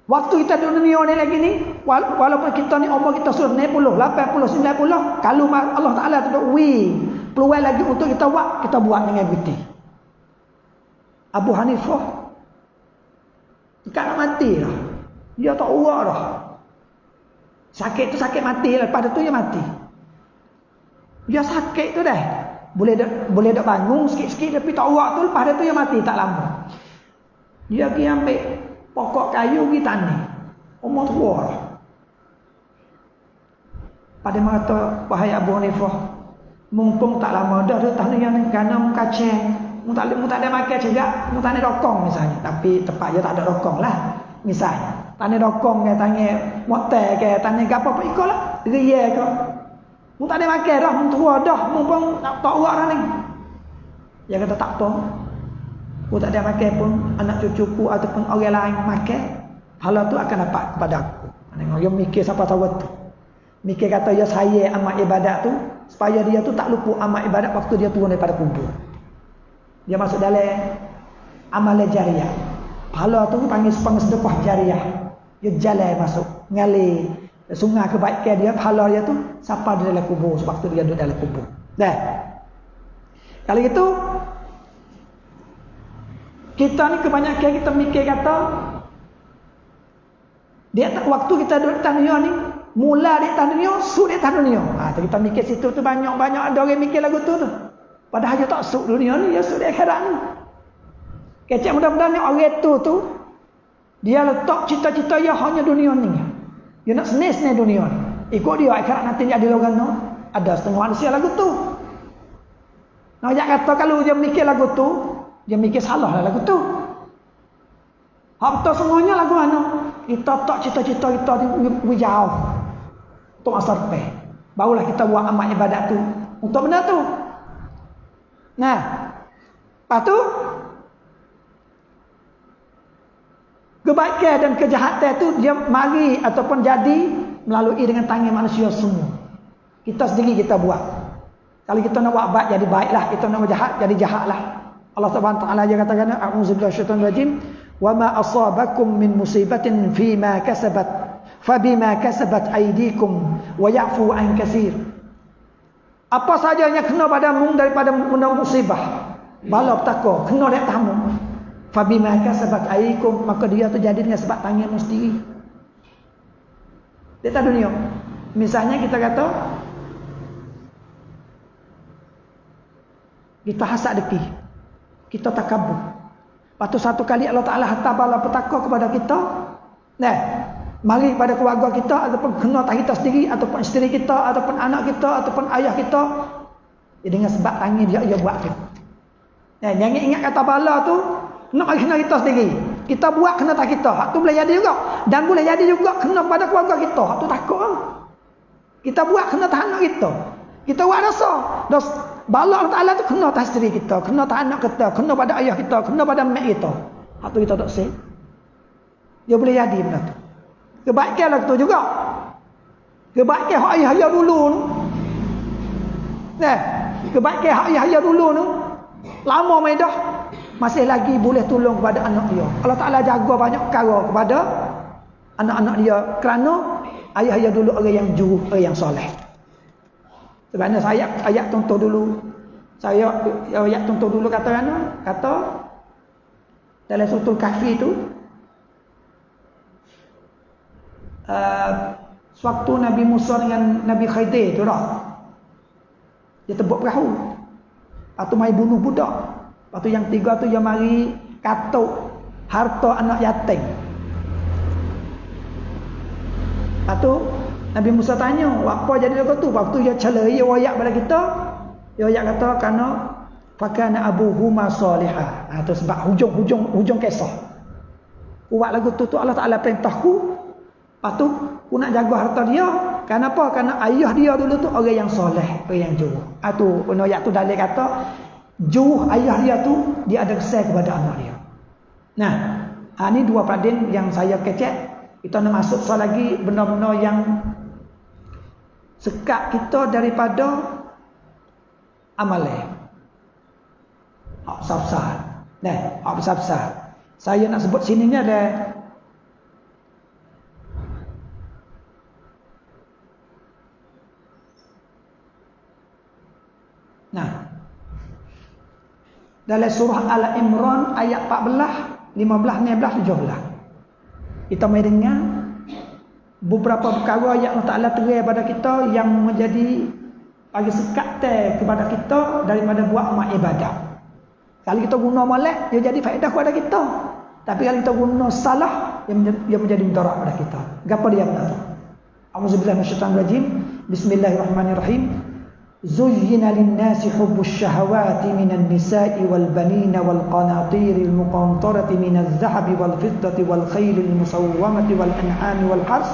Waktu kita di dunia ni lagi ni, walaupun kita ni umur kita sudah 90, 80, 90, kalau Allah Ta'ala tu peluang lagi untuk kita buat dengan betul. Abu Hanifah dekat nak mati dah. Dia tak urak dah. Sakit tu sakit mati lah. Lepas tu dia mati. Dia sakit tu dah. Boleh dak bangun sikit-sikit tapi tak urak tu, lepas tu dia mati tak lama. Dia pergi ambil pokok kayu pergi tanam. Umur tua dah. Pada mata wahai Abu Hanifah, mumpung tak lama dah dia tanam yang kerana kacang. Mu tak ada makan juga, mu tak ada rokong misalnya. Tapi tempat dia tak ada rokong lah. Misalnya, tanah rokong ke, tanah motel ke, tanah apa apa ikutlah. Ria ke. Mu tak ada makan dah, mu tua dah, mu pun tak uak dah ni. Dia kata tak apa. Mu tak ada makan pun anak cucuku ataupun orang lain makan, pahala tu akan dapat kepada aku. Dia mikir siapa tahu tu. Mikir kata dia saya amal ibadat tu supaya dia tu tak lupa amal ibadat waktu dia turun daripada kubur. Dia masuk dalam amal jariah. Pahala tu panggil sedekah jariah. Dia jalan masuk ngalir sungai kebaikan dia, pahala dia tu siapa di dalam kubur sebab tu dia duduk dalam kubur. Dah. Kalau gitu kita ni kebanyakan kita mikir kata dia tak waktu kita duduk tanah dunia ni, mula di tanah dunia, sud di tanah dunia. Kita mikir situ tu banyak ada orang mikir lagu tu. Padahal dia tak sud dunia ni, dia sud di akhirat ni. Kecek mudah-mudahan orang tu dia letak cita-cita dia hanya dunia ni. Dia nak senis-senis dunia ni. Ikut dia akhirat nanti dia ada logan no. Ada setengah manusia lagu tu. Nak kata kalau dia mikir lagu tu, dia mikir salah lah lagu tu. Hak betul semuanya lagu mana? Kita tak cita-cita kita ni jauh. Untuk masa depan. Barulah kita buat amal ibadat tu untuk benda tu. Nah, lepas tu kebaikan dan kejahatan tu dia mari ataupun jadi melalui dengan tangan manusia semua. Kita sendiri kita buat. Kalau kita nak buat baik jadi baiklah, kita nak buat jahat jadi jahatlah. Allah Subhanahu wa taala dia katakan a'udzubillahi minasyaitonir rajim wa ma asabakum min musibatin fima kasabat fabima kasabat aydikum wa ya'fu an katsir. Apa saja yang kena padamu daripada benda musibah, bala petaka kena dekat tamu. Fabima kasabat aydikum, maka dia tu jadi dengan sebab tanganmu sendiri. Di dunia. Misalnya kita kata kita hasad deki. Kita takabur. Lepas tu satu kali Allah Ta'ala hantar bala petaka kepada kita. Nah, mari pada keluarga kita ataupun kena atas kita sendiri ataupun isteri kita ataupun anak kita ataupun ayah kita. Dengan sebab tangan dia buat tu. Nah, jangan ingat kata bala tu nak kena kita sendiri. Kita buat kena tak kita. Hak tu boleh jadi juga. Dan boleh jadi juga kena pada keluarga kita. Hak tu takut lah. Kita buat kena tak anak kita. Kita buat rasa. Bala Allah Ta'ala tu kena atas isteri kita, kena atas anak kita, kena pada ayah kita, kena pada mak kita. Hak tu kita tak sih. Dia boleh jadi benda tu. Kebaikan lah tu juga. Kebaikan hak ayah dulu tu. Nah, kebaikan hak ayah dulu tu lama mai dah masih lagi boleh tolong kepada anak dia. Allah Ta'ala jaga banyak perkara kepada anak-anak dia kerana ayah dulu orang yang jujur, orang yang soleh. Sebenarnya saya ayat contoh dulu. Saya ayat contoh dulu kata mana? Kata dalam suratul Kahfi itu sewaktu Nabi Musa dengan Nabi Khidir tu dah. Dia tebuk perahu. Atau mai bunuh budak. Lepas tu yang tiga tu dia mari katuk harta anak yatim. Lepas tu Nabi Musa tanya, apa jadi lagu tu? Waktu dia celai wayak pada kita, dia wayak kata kerana fakana abuhuma salihah. Itu sebab hujung kisah. Buat lagu tu Allah Ta'ala perintahku. Lepas tu aku nak jaga harta dia. Kenapa? Kerana ayah dia dulu tu orang yang soleh, orang yang jujur. Itu ayat tu dalil kata jujur ayah dia tu dia ada kesan kepada anak dia. Nah, ini dua peraden yang saya kecek. Kita nak masuk soal lagi benda-benda yang sekat kita daripada amalan. Hak besar-besar. Hak besar-besar. Saya nak sebut sini ni ada dalam surah Al-Imran ayat 14, 15, 16, 17. Kita mai dengar beberapa perkara yang Allah Taala terang pada kita yang menjadi bagi sekat kepada kita daripada buat amal ibadat. Kalau kita guna molek, dia jadi faedah kepada kita. Tapi kalau kita guna salah, dia menjadi mudarat pada kita. Gapo dia benar tu? Auzubillahi minasyaitanir rajim. Bismillahirrahmanirrahim. Zuyyina lin-nasi hubbus syahawati minan nisa'i wal banina wal qanatiril muqantarati minaz zahabi wal fiddati wal khailil musawwamati wal an'ami wal hars.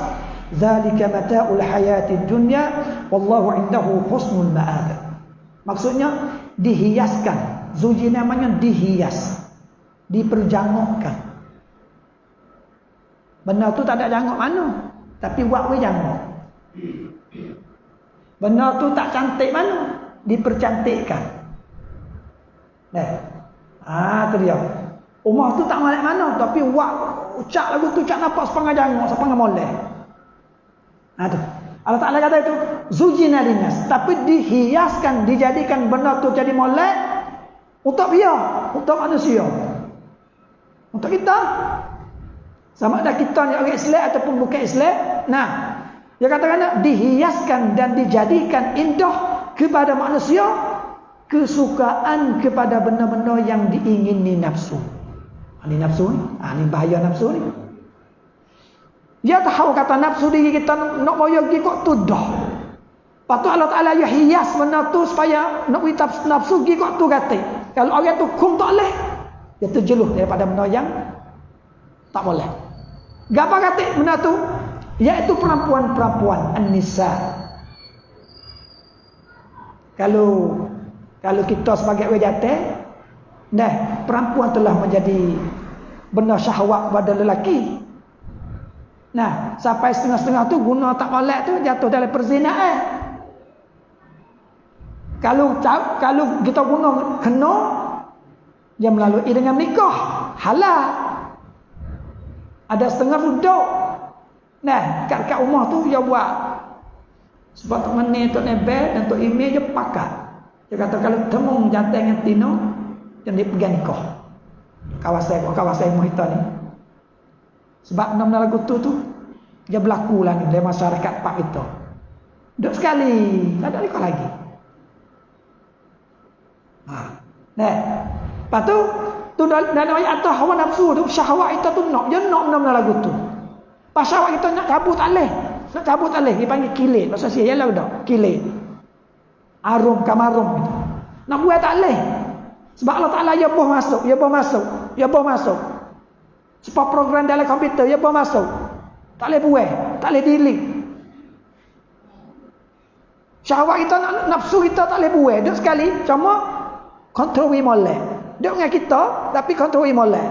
Dzalika mata'ul hayatid dunya wallahu 'indahu husnul ma'ab. Maksudnya dihiaskan. Zuji namanya dihias, diperjangokkan. Benda tu tak ada jangok mana, tapi buat we jangok. Benda tu tak cantik mana, dipercantikkan. Tu dia. Rumah tu tak molek mana, tapi buat ucap lagu tu, ucap nampak sepangga jangok, sepangga molek. Tu. Allah Ta'ala kata itu zujina linnas, tapi dihiaskan, dijadikan benda tu jadi molek. Untuk dia, untuk manusia, untuk kita. Sama ada kita ni orang Islam ataupun bukan Islam. Nah, dia katakan dihiaskan dan dijadikan indah kepada manusia, kesukaan kepada benda-benda yang diingini nafsu. Ini nafsu ni, ini bahaya nafsu ni. Dia tahu kata nafsu diri kita nak moyo pergi kok tu dah. Lepas tu Allah Ta'ala ya hias benda tu supaya nak nafsu pergi kok tu kata. Kalau orang tu kum tak boleh, dia terjeluh daripada benda yang tak boleh. Gapa kata benda tu? Iaitu perempuan-perempuan an-nisa. Kalau kita sebagai wajate, perempuan telah menjadi benda syahwat pada lelaki. Sampai setengah-setengah tu guna tak boleh tu jatuh dalam perzinaan. Kalau kita guna kena, dia melalui dengan nikah halal. Ada setengah duduk. Kat rumah tu dia buat sebab tak menit untuk nebel dan untuk email dia pakat. Dia kata kalau temu jatuh dengan tino, dia pergi nikah. Kawasan Mohita ni. Sebab nama lagu tu dia berlaku lah ni dalam masyarakat pak kita. Duduk sekali, tak ada nikah lagi. Lepas tu dalam ayat atas hawa nafsu tu, syahwat kita tu nak, dia nak benda-benda lagu tu. Pas syahwat kita nak cabut tak boleh. Nak cabut tak boleh, dia panggil kilit. Bahasa sia ialah dah, kilit. Arum kamarum gitu. Nak buat tak boleh. Sebab Allah Ta'ala dia boh masuk. Sebab program dalam komputer dia boh masuk. Tak boleh buat, tak boleh delete. Syahwat kita, nafsu kita tak boleh buat. Duk sekali, cuma kontrol wi molek. Duk dengan kita tapi kontrol wi molek.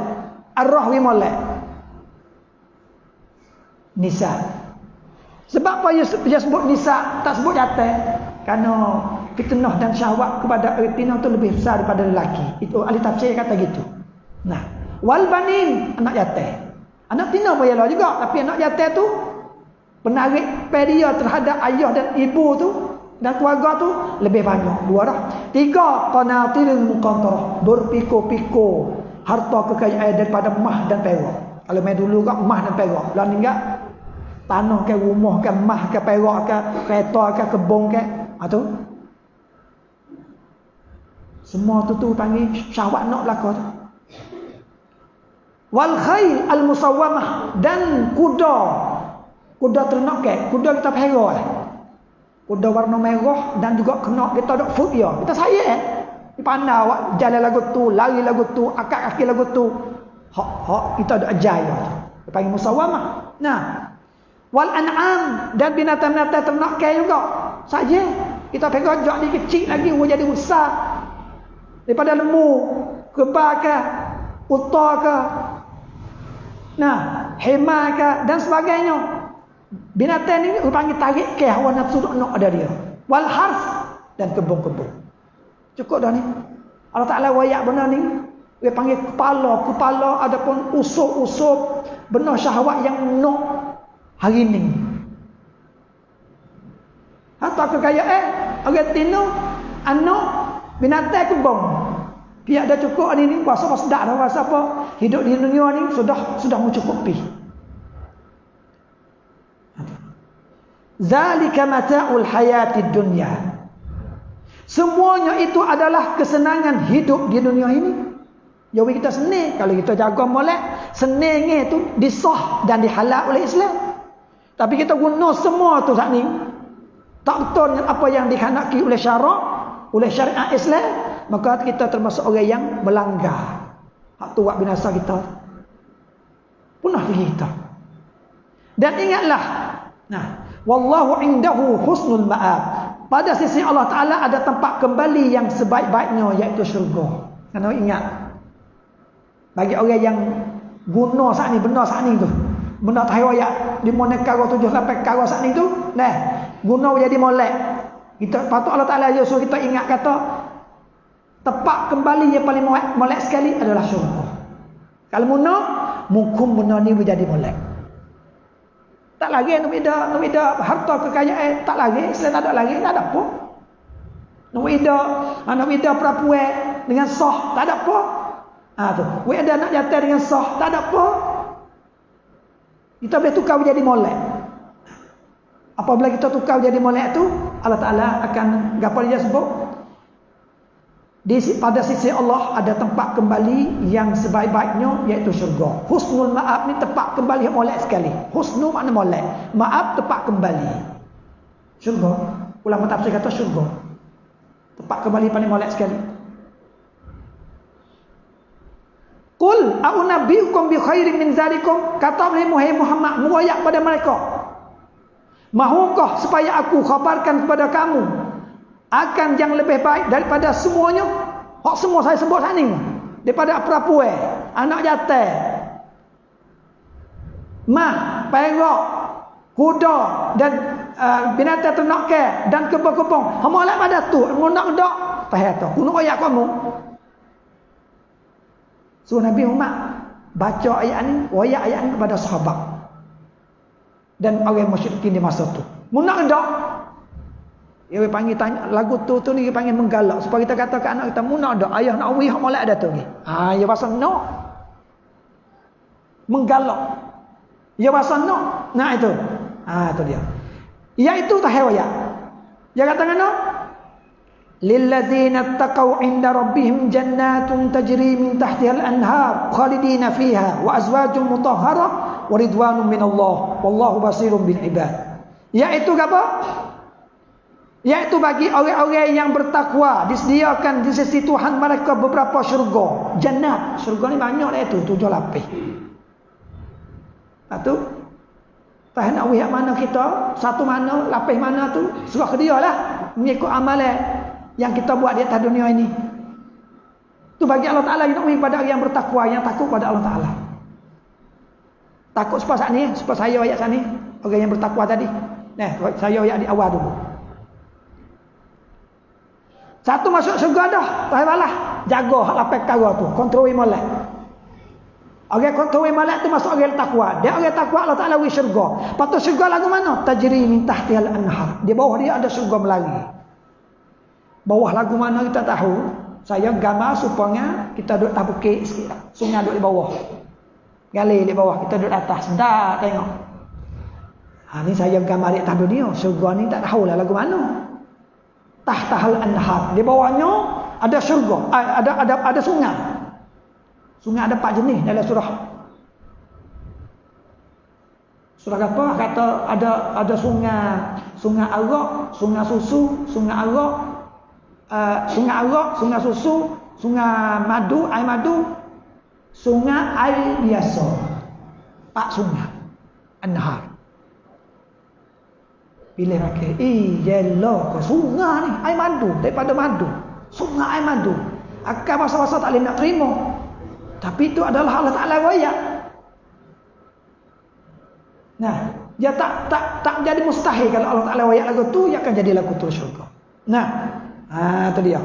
Arwah wi molek. Nisa. Sebab apa dia sebut nisa, tak sebut jatah? Kerana fitnah dan syahwat kepada betina tu lebih besar daripada lelaki. Itu ahli tafsir kata gitu. Wal banin, anak jatah. Anak tina pun ialah juga, tapi anak jatah tu penarik dia terhadap ayah dan ibu tu dan keluarga tu lebih banyak. 2 dah. 3, qanatirul muqantarah, berpiko-piko harta kekayaan daripada emas dan perak. Kalau main dulu kan emas dan perak. Lah tinggal tanah ke, rumah ke, emas ke, perak ke, kereta ke, kebun ke, tu semua tu panggil syahwat nak belaka tu. Wal khail al musawwamah, dan kuda ternak ke, kuda kita pelihara. Kuda warna merah dan juga kena kita dok food dia. Kita sayang. Pandai awak jalan lagu tu, lari lagu tu, akak kaki lagu tu. Hak kita dok ajar dia. Dia panggil musawamah. Wal an'am, dan binatang-binatang ternak ke juga. Saja kita pegang jak ni kecil lagi jadi besar. Daripada lembu, kebal ke, unta ke. Hema ke dan sebagainya. Binatang ni panggil tarik ke hawa nafsu nak ada dia. Wal harf, dan kebun-kebun. Cukup dah ni. Allah Ta'ala wayak benda ni. Dia panggil kepala adapun usup-usup benda syahwat yang nak hari ni. Hatta kekayaan orang tino anak binatang kebun. Pihak dah cukup ni rasa sedap dah, rasa apa? Hidup di dunia ni sudah mencukupi. Zalika mata'ul hayatid dunya. Semuanya itu adalah kesenangan hidup di dunia ini. Jadi kita senang kalau kita jaga molek, senangnya tu disah dan dihalal oleh Islam. Tapi kita guna semua tu saat ni tak betul dengan apa yang dikehendaki oleh syarak, oleh syariat Islam, maka kita termasuk orang yang melanggar. Hak tu buat binasa kita. Punah diri kita. Dan ingatlah, wallahu indahu husnul ma'ab. Pada sisi Allah Ta'ala ada tempat kembali yang sebaik-baiknya, iaitu syurga. Kena ingat. Bagi orang yang guna saat ni, benar saat ni tu. Benar tahayat di mana kara 7-8 kara saat ni tu, guna jadi molek. Kita patut Allah Ta'ala suruh kita ingat kata tempat kembali yang paling molek sekali adalah syurga. Kalau muna mukum benda ni menjadi molek. Tak lagi nak ida harta kekayaan, tak lagi, selain tak ada lagi, tak ada apa. Nak ida perempuan dengan sah, tak ada apa. Tu. Wei ada nak jatuh dengan sah, tak ada apa. Kita boleh tukar menjadi molek. Apabila kita tukar menjadi molek tu, Allah Ta'ala akan, apa dia sebut? Pada sisi Allah ada tempat kembali yang sebaik-baiknya, iaitu syurga. Husnul ma'ab ni tempat kembali yang molek sekali. Husnul makna molek, ma'ab tempat kembali. Syurga. Ulama tafsir kata syurga. Tempat kembali paling molek sekali. Qul a'unabbiukum bi khairin min zalikum, kata Muhammad meroyak pada mereka, mahukah supaya aku khabarkan kepada kamu akan yang lebih baik daripada semuanya, hak semua saya sebut saat ni, daripada perempuan, anak jantan, mah, perak, kuda dan binatang ternak dan kebun-kebun. Hamolat pada tu, ngonak dak, faham tu. Kuno ayat kamu. So Nabi Muhammad baca ayat ni, ayat ni kepada sahabat dan orang musyrikin di masa tu. Munak dak? Dia panggil tanya lagu tu ni dia panggil menggalak supaya kita kata ke anak kita munak dak? Ayah nak wih hak molek dah tu ni. Ya pasal nak. Menggalak. Ya pasal nak. Nah itu. Itu dia. Iaitu tahayat. Dia kata ngano? Lilladzina taqaw 'inda rabbihim jannatun tajri min tahtiha al-anhar khalidina fiha wa azwajun mutahharah wa ridwanun minallah wallahu basirun bil ibad. Iaitu apa? Iaitu bagi orang-orang yang bertakwa disediakan di sisi Tuhan mereka beberapa syurga, jannat. Syurga ni banyak dah itu, 7 lapis. Satu tahan nak wihak mana kita, satu mana, lapis mana tu, surah ke dia lah mengikut amalan yang kita buat di atas dunia ini. Tu bagi Allah Ta'ala nak wihak pada orang yang bertakwa, yang takut pada Allah Ta'ala. Takut sebab saat ni, sebab saya ayat saat ni, orang yang bertakwa tadi. Saya ayat di awal dulu. Satu masuk syurga dah, baiklah, jaga hak lapis perkara tu, kontrol molek. Orang kontrol molek tu masuk orang takwa. Dia orang takwa Allah Taala wi syurga. Patut syurga lagu mana? Tajri min tahtihal anhar. Di bawah dia ada syurga melari. Bawah lagu mana kita tahu? Saya gambar supaya kita duduk atas bukit sikit. Sungai duduk di bawah. Gali di bawah, kita duduk atas. Dah tengok. Ni saya gambar di atas dunia. Syurga ni tak tahulah lagu mana. Tahtahal anhar, di bawahnya ada syurga, ada sungai. Sungai ada 4 jenis dalam surah. Surah apa? Kata ada sungai arak, sungai susu, sungai arak, sungai susu, sungai madu, air madu, sungai air biasa. 4 sungai anhar. Pilih rakyat, yelah ke sungai ni, air madu, daripada madu. Sungai air madu. Akal masa-masa tak boleh nak terima. Tapi itu adalah Allah Ta'ala wayak. Nah, dia tak jadi mustahil kalau Allah Ta'ala wayak lagu tu, dia akan jadi lagu tu syurga. Nah, itu dia.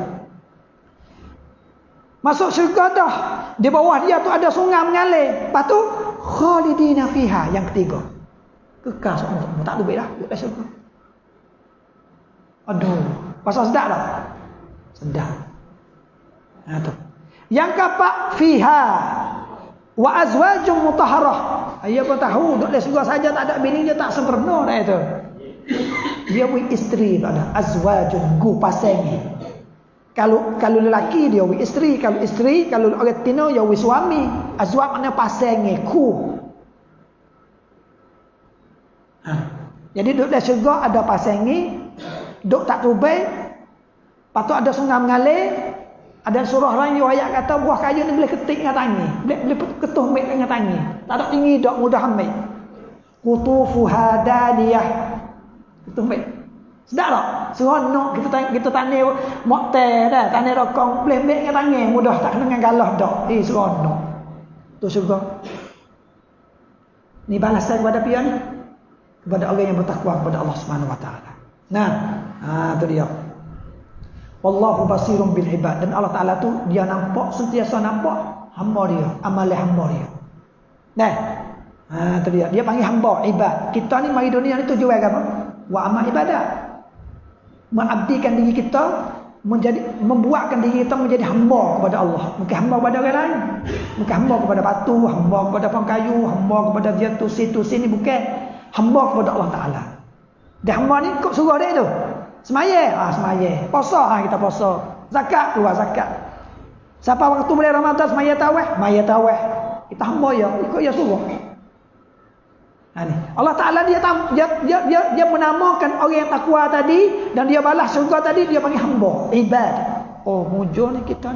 Masuk syurga dah. Di bawah dia tu ada sungai mengalir. Lepas tu, khalidina fiha, yang ketiga. Kekal semua, tak lebih dah, duduk syurga. Aduh, pasal sedap tak? Sedap. Tu. Yang keempat, fiha wa azwajum mutahharah. Dia pun tahu duduk di surga saja tak ada bini dia tak sempurna dah itu. Dia wi isteri tak ada, azwajun gu pasangi. Kalau lelaki dia wi isteri, kalau orang tino dia wi suami. Azwaj makna pasangi, ku. Jadi duduk di syurga ada pasangi, duduk tak tubai, patut ada sungai mengalir, ada surah lain yang ayat kata buah kayu ni boleh ketik dengan tangi, boleh ketuh ambil dengan tangi. Tak ada tinggi dok mudah ambil. Qutufuha daniyah. Ketuh ambil. Sedap tak? Seronok kita tani mokte dah, tani rokong boleh ambil dengan tangi, mudah tak kena dengan galah dok. Seronok. Tu syurga. Ni balasan kepada pian ni. Kepada orang yang bertakwa kepada Allah Subhanahu wa taala. Nah, tu dia. Wallahu basirun bil ibad, dan Allah Taala tu dia nampak, sentiasa nampak hamba dia, amal hamba dia. Nah, tu dia. Dia panggil hamba, ibad. Kita ni mari dunia ni tujuan apa? Wa amal ibadah. Mengabdikan diri kita, membuatkan diri kita menjadi hamba kepada Allah. Bukan hamba kepada orang lain. Bukan hamba kepada batu, hamba kepada pohon kayu, hamba kepada dia tu ni, bukan. Hamba kepada Allah Ta'ala. Dan hamba ni kok suruh dia tu. Semaya, semaya. Puasa, kita puasa. Zakat, keluar zakat. Siapa waktu boleh Ramadan semaya taweh? Maya taweh. Kita hamba ya, ikut ya suruh. Ni. Allah Ta'ala dia menamakan orang yang takwa tadi, dan dia balas syurga tadi, dia panggil hamba, ibad. Oh, mujur ni kita.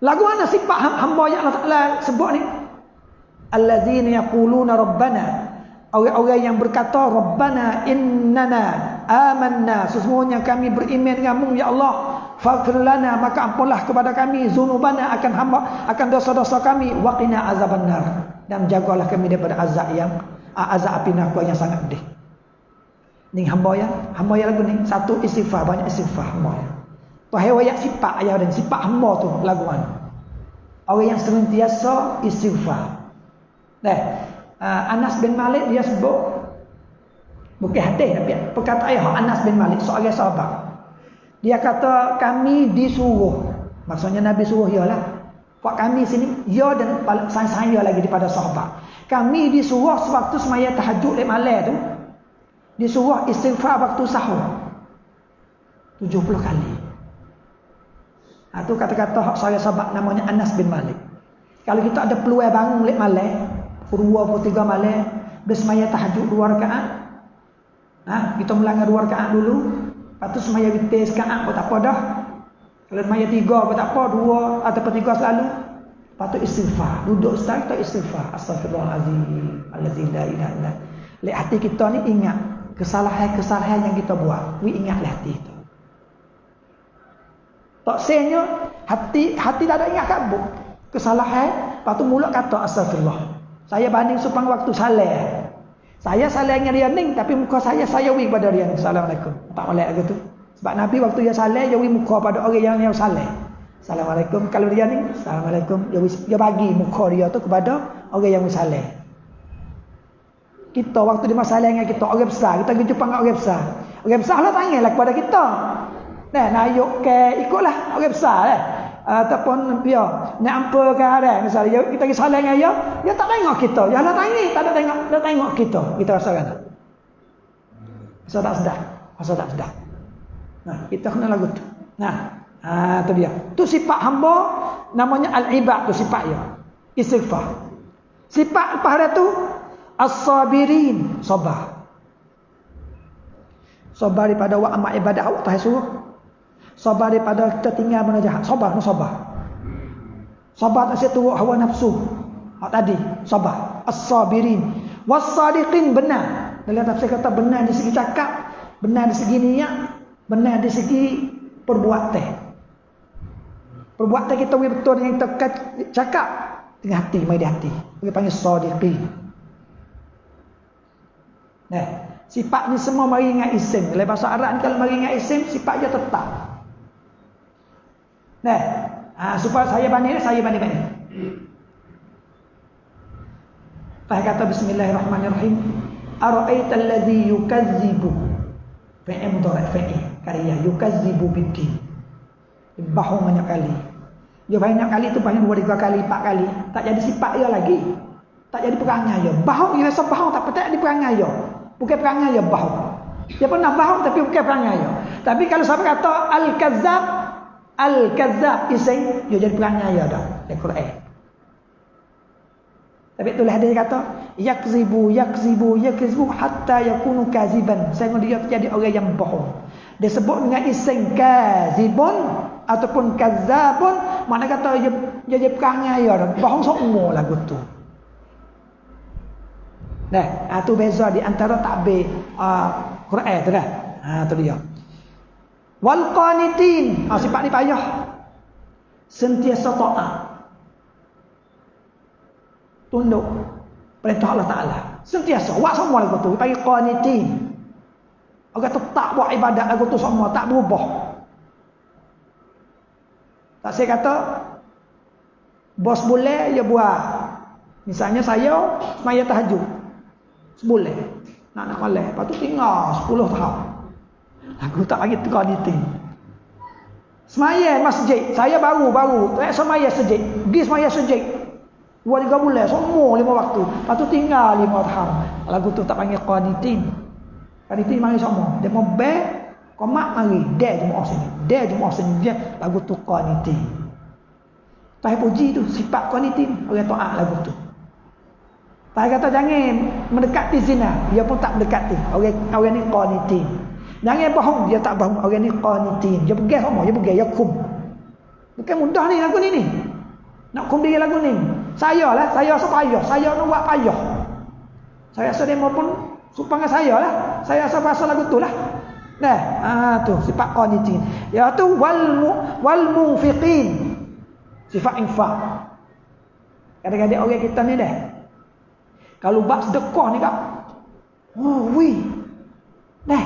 Lagu mana sifat hamba yang Allah Ta'ala sebut ni? Allazina yaquluna rabbana, orang-orang yang berkata rabbana innana amanna, sesungguhnya kami beriman denganmu ya Allah, faghfir lana, maka ampunlah kepada kami zunubana, akan dosa-dosa kami, wa qina azabannar, dan jagalah kami daripada azab api neraka yang sangat pedih. Ni hamba ya lagu ni satu istighfar, banyak istighfar hamba ya. Wahai wayak sifat ayah dan sifat hamba tu lagu mana? Orang yang senantiasa istighfar. Anas bin Malik dia sebut, bukan hadis tapi perkataan Anas bin Malik, seorang sahabat. Dia kata kami disuruh, maksudnya Nabi suruh ialah buat kami sini, dia dan saya lagi daripada sahabat. Kami disuruh sewaktu semaya tahajud di malam tu, disuruh istighfar waktu sahur 70 kali. Itu kata-kata seorang sahabat namanya Anas bin Malik. Kalau kita ada peluang bangun lek malam 2-3 malam, bersemaya tahajud 2 rakaat. Kita melanggar 2 rakaat dulu. Lepas tu semaya witir rakaat pun tak apa dah. Kalau semaya 3 pun tak apa, 2 ataupun 3 selalu. Lepas tu istighfar. Duduk start kita istighfar. Astaghfirullahalazim, allazi la ilaha illa. Lek hati kita ni ingat kesalahan yang kita buat. Ingatlah hati itu. Tak senyum hati tak ada ingat kabut. Kesalahan, lepas tu mulut kata astagfirullah. Saya banding supang waktu salah. Saya salah dengan dia ning, tapi muka saya wi pada dia. Assalamualaikum. Tak molek gitu. Sebab Nabi waktu dia salah, dia wi muka pada orang yang salah. Assalamualaikum. Kalau dia ning, assalamualaikum. Dia bagi muka dia tu kepada orang yang salah. Kita waktu dia masalah dengan kita orang besar, kita pergi jumpa dengan orang besar. Orang besar lah tanyalah kepada kita. Nah, nayuk ke ikutlah orang besar lah. Ataupun dia nak apa ke ada misalnya kita pergi salah dengan dia tak tengok kita, dia lah tanya, tak ada tengok, dia tengok kita rasakan tak? Rasa tak sedap. Nah, kita kena lagu tu. Nah, tu dia. Tu sifat hamba namanya al-ibad, tu sifat dia. Istighfar. Sifat lepas dia tu as-sabirin, sabar. Sabar daripada wa amal ibadah awak tak suruh. Sabar daripada kita tinggal benda jahat. Sabar. Sabar tak setuak hawa nafsu. Tadi sabar. As-sabirin was-sadiqin, benar. Dalam tafsir kata benar di segi cakap, benar di segi niat, benar di segi perbuatan. Perbuatan kita betul dengan kita cakap dengan hati, mai di hati. Kita panggil sadiqin. Nah, sifat ni semua mari ingat isim. Dalam bahasa Arab ni kalau mari ingat isim, sifat dia tetap. Nah, supaya saya banding. Saya kata bismillahirrahmanirrahim. Ara'aita alladhi yukazzibu fi'il mudhari' fi'il karya yukazzibu biddin. Bohong banyak kali. Dia banyak kali tu banyak 2 3 kali, 4 kali, tak jadi sifat dia lagi. Tak jadi perangai dia. Bohong dia rasa bohong tak jadi perangai dia. Bukan perangai dia bohong. Dia pernah bohong tapi bukan perangai dia. Tapi kalau siapa kata al-kazzab iseng, dia jadi perangai dia dah. Dia Quran. Tapi itulah dia kata yakzibu hatta yakunu kaziban. Sehingga dia jadi orang yang bohong. Dia sebut dengan iseng kazibun ataupun kazzabun, mana kata dia jadi perangai dia dah. Bohong semua lagu tu. Nah, tu beza di antara takbir Quran tu dah. Tu dia. Wal qanitin, sifat ni payah. Sentiasa taat. Tunduk perintah Allah Taala. Sentiasa buat semua lagu tu, panggil qanitin. Orang tu tak buat ibadat lagu tu semua, tak berubah. Tak saya kata bos boleh dia buat. Misalnya saya semaya tahajud sebulan. Nak malam, lepas tu tinggal 10 tahun. Aku tak lagi qanitin. Semaya masjid, saya baru tak semaya masjid. Pergi semaya masjid 2-3 bulan semua 5 waktu. Lepas tu tinggal 5 tahun. Lagu tu tak panggil qanitin. Qanitin mari semua. Dia mau komat mari, dia jemaah sini. Dia lagu tu qanitin. Tak puji tu sifat qanitin, orang taat lagu tu. Tak kata jangan mendekati zina, dia pun tak mendekati. Orang ni qanitin. Jangan bohong, dia tak bohong. Orang ni qanitin. Dia pergi semua, dia kum. Bukan mudah ni lagu ni. Nak kum diri lagu ni. Saya sepayah, saya nak buat payah. Saya rasa demo pun supaya saya lah. Saya rasa pasal lagu tu lah. Nah, tu sifat qanitin. Ya tu wal munfiqin. Sifat infak. Kadang-kadang orang kita ni dah. Kalau bab sedekah ni kak. Dah.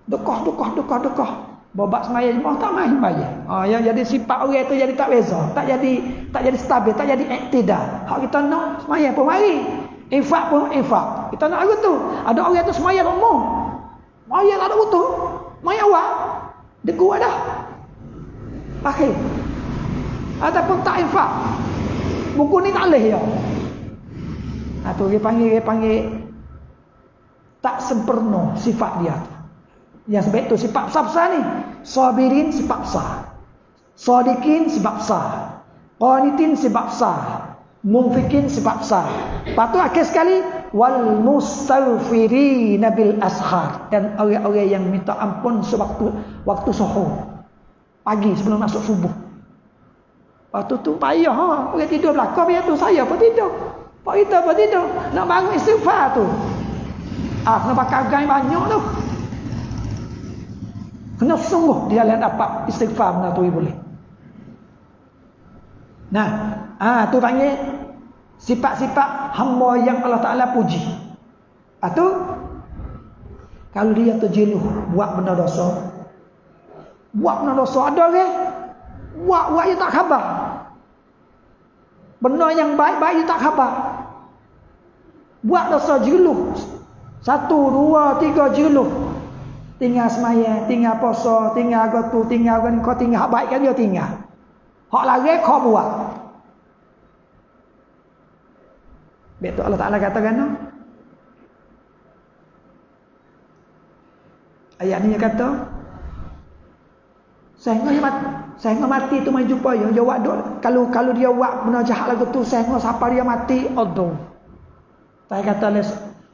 Dekah. Babak semaya jemaah tak main bayar. Yang jadi sifat orang tu jadi tak beza, tak jadi stabil, tak jadi iktidal. Hak kita nak semaya pun mari. Infak pun infak. Kita nak lagu tu. Ada orang tu semaya semua. Maya tak ada butuh. Maya awak. Degu dah. Akhir. Ataupun tak infak. Buku ni tak boleh ya. Tu dia panggil tak sempurna sifat dia. Yang sebab itu sifat besar ni. Sabirin sifat besar. Sadiqin sifat besar. Qanitin sifat besar. Munfikin sifat besar. Lepas tu akhir sekali wal mustaghfirina bil ashar, dan orang-orang yang minta ampun sewaktu suhur. Pagi sebelum masuk subuh. Waktu tu payah orang tidur belakang dia tu, saya pun tidur. Pak kita pun tidur. Nak bangun istighfar tu. Kena pakai gai banyak tu. Kena sungguh dia lain dapat istighfar benda tu boleh. Nah, tu panggil sifat-sifat hamba yang Allah Taala puji. Tu kalau dia terjeluh buat benda dosa. Ada orang buat dia tak khabar. Benda yang baik-baik dia tak khabar. Buat dosa jeluh. 1, 2, 3 jeluh. Tinggal semaya, tinggal puasa, tinggal gotu, tinggal kau tinggal hak baik kan dia tinggal. Hak lari kau buat. Betul Allah Taala katakan no? Ayat ni dia kata sehingga mati tu mai jumpa dia buat duk kalau dia buat benda jahat lagu tu sehingga siapa dia mati aduh. Tak kata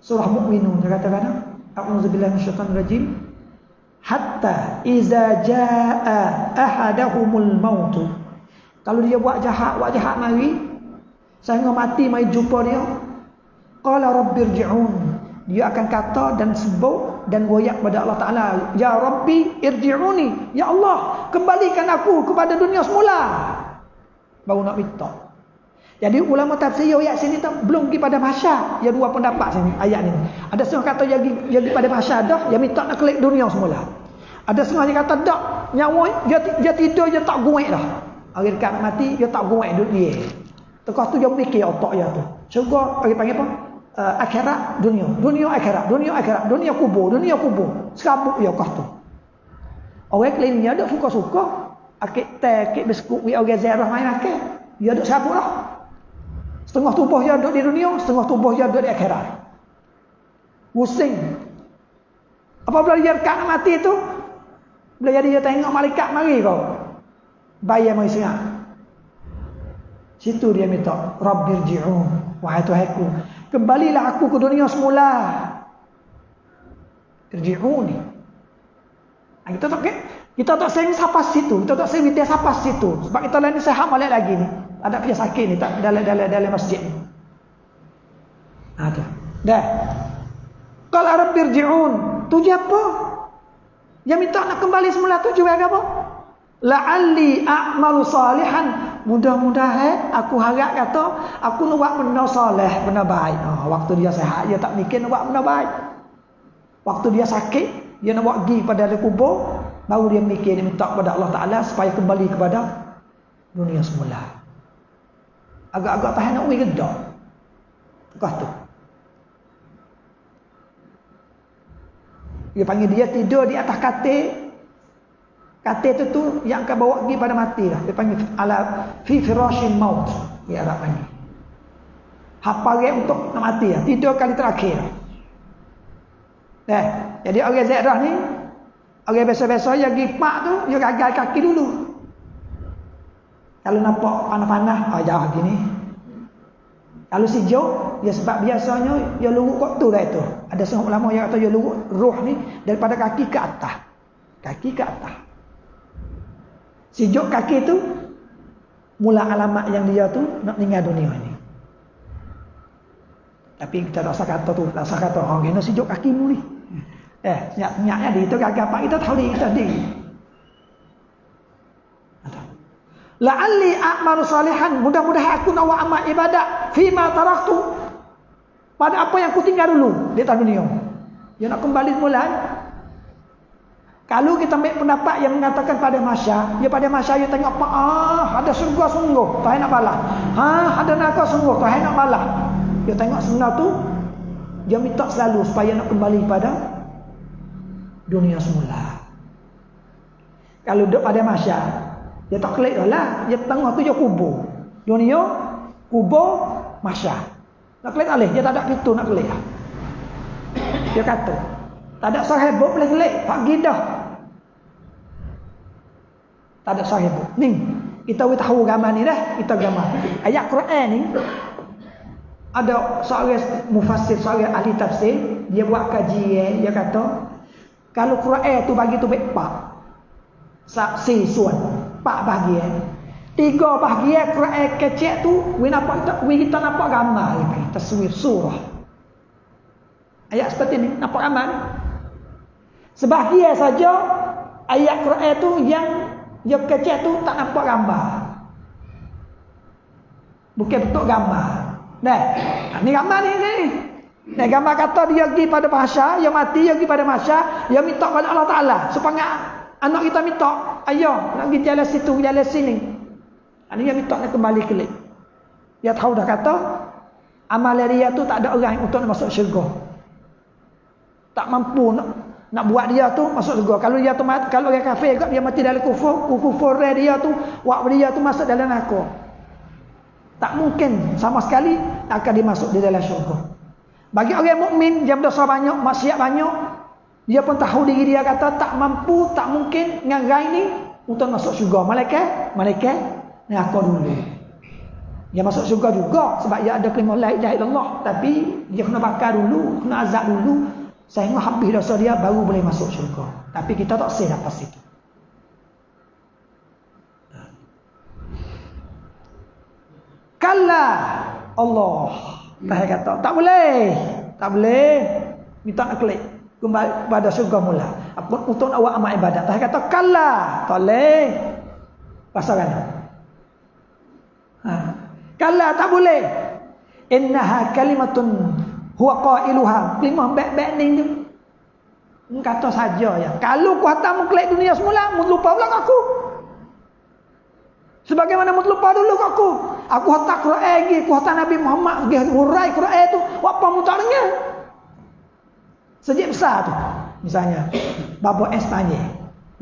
surah Mukminun dia katakan a'udzubillahi minasyaitonir rajim hatta iza jaa ahadahumul maut. Kalau dia buat jahat mari sehingga mati mai jumpa dia, qala rabbirji'un, dia akan kata dan sebut dan goyak pada Allah Taala, ya rabbi irji'uni, ya Allah kembalikan aku kepada dunia semula. Baru nak minta. Jadi ulama tafsir ayat sini tu belum pergi pada mahsyar. Ya dua pendapat sini ayat ni. Ada setengah kata jadi pada mahsyar dah, dia minta nak kelik dunia semula. Ada setengah yang kata dak, nyawa dia tidur dia tak guek dah. Hari dekat mati dia tak guek duduk dia. Tekah tu dia fikir otak dia tu. Syurga panggil apa? Akhirat, dunia akhirat, dunia kubur. Serabut dia kah tu. Orang kelilingnya ada suka-suka. akik teh, akik biskut, wi orang ziarah main akik. Dia duduk sabuk lah. Setengah tubuh dia duduk di dunia, setengah tubuh dia duduk di akhirat. Pusing. Apabila dia dekat nak mati tu, bila dia tengok malaikat mari kau. Bayar mari sengat. Situ dia minta, Rabbirji'un, wahai Tuhanku, kembalilah aku ke dunia semula. Irji'uni. Kita tak sering sapas situ, kita tak sering minta sapas situ. Sebab kita lain ni sehat balik lagi ni. Ada pihak sakit ni tak dalam masjid ni. Ada. Dah. Qala rabbirji'un. Tujuh apa? Yang minta nak kembali semula tujuh apa? La'alli a'malu salihan. Mudah-mudahan aku harap kata aku nak buat benda soleh, benda baik. Waktu dia sehat dia tak mikir nak buat benda baik. Waktu dia sakit, dia nak buat pergi pada kubur, baru dia mikir dia minta kepada Allah Taala supaya kembali kepada dunia semula. Agak-agak tahan nak pergi gedak. Tukar tu. Dia panggil dia tidur di atas katil. Katil tu yang akan bawa pergi pada mati lah. Dia panggil ala fi firashil maut. Ya Arab panggil. Hapare untuk nak mati lah. Tidur kali terakhir. Jadi orang ziarah ni, orang biasa-biasa yang pergi pak tu, dia gagal kaki dulu. Kalau nampak panas-panas, jauh gini. Kalau sejuk, dia sebab biasanya dia luruk kat tu dah itu. Ada setengah ulama yang kata dia luruk roh ni daripada kaki ke atas. Kaki ke atas. Sejuk kaki tu mula alamat yang dia tu nak tinggal dunia ni. Tapi kita rasa kata tu, rasa kata orang kena sejuk kaki mu ni. Senyap-senyapnya dia tu gagal pak kita tahu dia kita diri. La'alli a'malu salihan, mudah-mudahan aku nak buat amal ibadat fima taraktu, pada apa yang aku tinggal dulu di atas dunia. Dia nak kembali semula. Kalau kita ambil pendapat yang mengatakan pada masyar, dia pada masyar dia tengok ada surga sungguh, Tuhan nak balas. Ada neraka sungguh, Tuhan nak balas. Dia tengok sebenar tu, dia minta selalu supaya nak kembali pada dunia semula. Kalau duduk pada masyar, dia tak klik lah. Dia tengah tu dia kubur. Dunia, kubur, masyar. Nak klik tak boleh, dia tak ada pintu nak klik. Dia kata, tak ada sahibuk boleh klik, pagi dah. Tak ada sahibuk. Ni, kita tahu gambar ni dah. Kita gambar. Ayat Quran ni, ada seorang mufassir, seorang ahli tafsir, dia buat kajian, dia kata, kalau Quran tu bagi tu baik pak. Si suan, pak bahagian. 3 bahagian Quran kecil tu, kita nampak gambar, taswir surah. Ayat seperti ni, nampak gambar ni. Sebahagian saja ayat Quran tu yang kecil tu tak nampak gambar. Bukan bentuk gambar. Ni gambar ni. Gambar kata dia pergi pada bahasa, dia mati, dia pergi pada bahasa, dia minta pada Allah Ta'ala. Supaya anak kita minta, ayo nak pergi jalan situ, jalan sini. Ini dia minta nak kembali kelik. Dia tahu dah kata, amalan dia tu tak ada orang untuk masuk syurga. Tak mampu nak buat dia tu masuk syurga. Kalau dia tu mati, kalau orang kafir dia mati dalam kufur dia tu, buat dia tu masuk dalam neraka. Tak mungkin sama sekali akan dimasuk di dalam syurga. Bagi orang mukmin dia berdosa banyak, maksiat banyak, dia pun tahu diri dia kata tak mampu, tak mungkin dengan rai ni untuk masuk syurga. Malaikat neraka dulu. Dia masuk syurga juga sebab dia ada kalimah la ilaha illallah, tapi dia kena bakar dulu, kena azab dulu sehingga habis dosa dia baru boleh masuk syurga. Tapi kita tak sah lepas itu. Kalla Allah Tuhan kata tak boleh minta nak klik kembali pada syurga mula untuk nak buat amal ibadat. Tuhan kata kalla tak boleh pasaran. Kalla tak boleh, innaha kalimatun huwa qailuha. Kalimah baik-baik ni kata saja ya. Kalau ku hantar mu klik dunia semula, mu lupa pula aku. Sebagaimana mu lupa dulu aku. Aku hantar Quran lagi, aku hantar Nabi Muhammad pergi hurai Quran tu, apa mu tak dengar? Sejak besar tu. Misalnya Babo S tanya,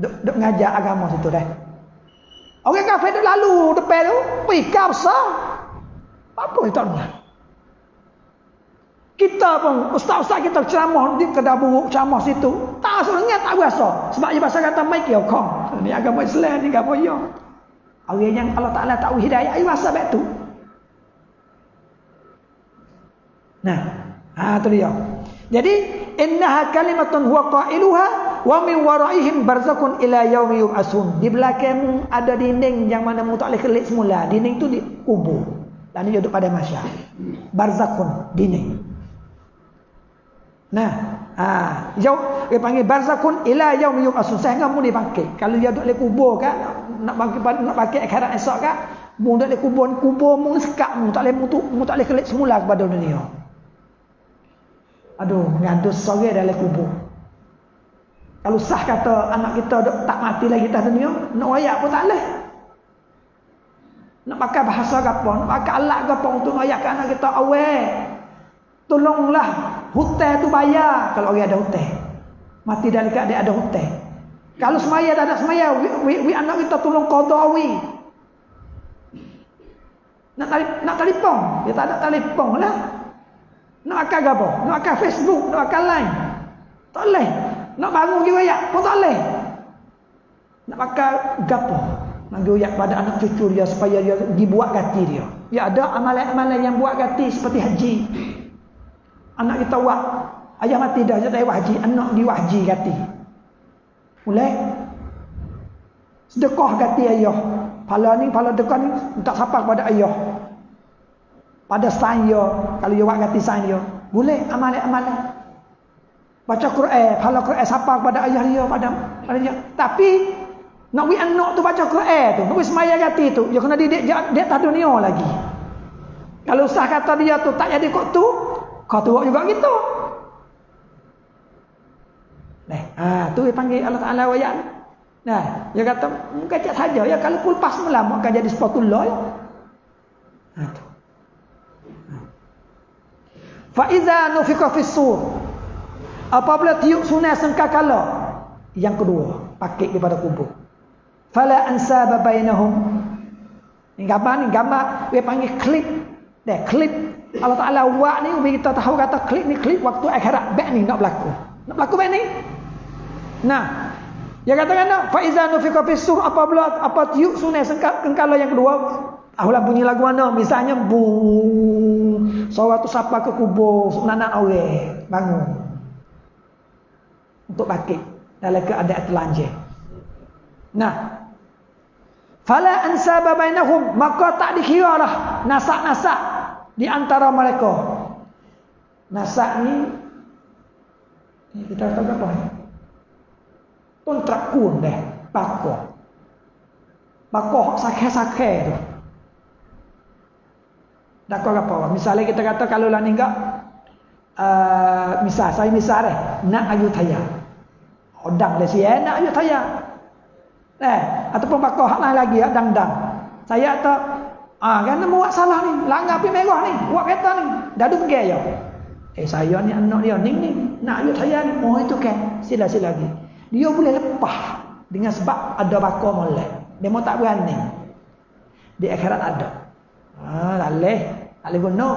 duk ngajar agama situ dah. Orang kafir tu lalu depan tu, pika besar. Apa itu tak? Kita pun, ustaz-ustaz kita ceramah di kedai buruk ceramah situ. Tak ingat tak berasa. Sebab dia pasal kata mai kau kau. Ni agama Islam ni gapo yo. Orang yang Allah Taala tahu hidayah ai rasa baik tu. Nah, tu dia. Jadi innaha kalimatun huwa qailuha wa min waraihim barzakun ila yaumi yub'atsun. Di belakang ada dinding yang mana mu tak boleh kelik semula. Dinding tu di kubur. Dan dia duduk pada masyar. Barzakun, dinding. Nah, jauh dia panggil barzakun ila yaumi yub'atsun. Sehingga mu dibangkit. Kalau dia duduk di kubur kan, nak bangkit akhirat esok kan, mu duduk di kubur mu sekak mu tak boleh kelik semula kepada dunia. Aduh, ngadu sore dalam kubur. Kalau sah kata anak kita tak mati lagi atas dunia, nak wayak pun tak boleh. Nak pakai bahasa apa, nak pakai alat apa untuk wayak ke anak kita, awet. Tolonglah, hutang tu bayar kalau orang ada hutang. Mati dalam keadaan ada hutang. Kalau semaya tak ada semaya, we anak kita tolong qada we. Nak telefon, dia tak ada telefon lah. Nak akan apa? Nak akan Facebook, nak akan line. Tak boleh. Nak bangun pergi wayak pun tak boleh. Nak pakai gapo? Nak pergi wayak pada anak cucu dia supaya dia dibuat gati dia. Ya ada amalan-amalan yang buat gati seperti haji. Anak kita buat, ayah mati dah, dia tak buat haji, anak dia buat haji gati. Boleh? Sedekah gati ayah. Pala dekah ni tak sapa kepada ayah. Pada saya, kalau dia buat ganti saya, boleh amalan-amalan. Baca Quran, pahala Quran sapa kepada ayah dia pada dia. Tapi nak we anak tu baca Quran tu, nak we semaya ganti tu, dia kena didik dia tak dunia lagi. Kalau usah kata dia tu tak jadi kok tu, kau tu juga gitu. Tu dia panggil Allah Taala wayak. Nah, dia kata kecil saja ya kalau pulpas melama akan jadi sepatullah. Tu. Fa iza nufiqa fis sur, apabila tiup sunai sangkakala yang kedua pakai daripada kubur, fala ansaba bainahum. Ni gambar dia panggil klip. Klip Allah Taala buat ni bagi kita tahu kata klip ni klip waktu akhirat baik ni nak berlaku baik ni. Nah, dia katakan fa iza nufiqa fis sur, apabila tiup sunai sangkakala yang kedua, ahulah bunyi lagu mana misalnya suara tu sapa ke kubur sebenarnya orang bangun untuk bangkit dalam keadaan telanjang. Nah, fala ansaba bainahum, maka tak dikiralah nasak-nasak di antara mereka. Nasak ni kita tahu apa ni? Kontrak kun deh, bako sakhe tu. Tak kau apa? Misalnya kita kata kalau lah ni enggak, saya misal nak Ayutthaya, odang le si nak Ayutthaya, ataupun bakal hak lain lagi dang. Saya kata, kan buat salah ni, langgar api merah ni, buat kereta ni, dadu pergi ya. Saya ni anak dia ni nak Ayutthaya ni, itu kan, sila lagi. Dia boleh lepas dengan sebab ada bakal molek. Dia mau tak berani. Di akhirat ada. Tak boleh guna.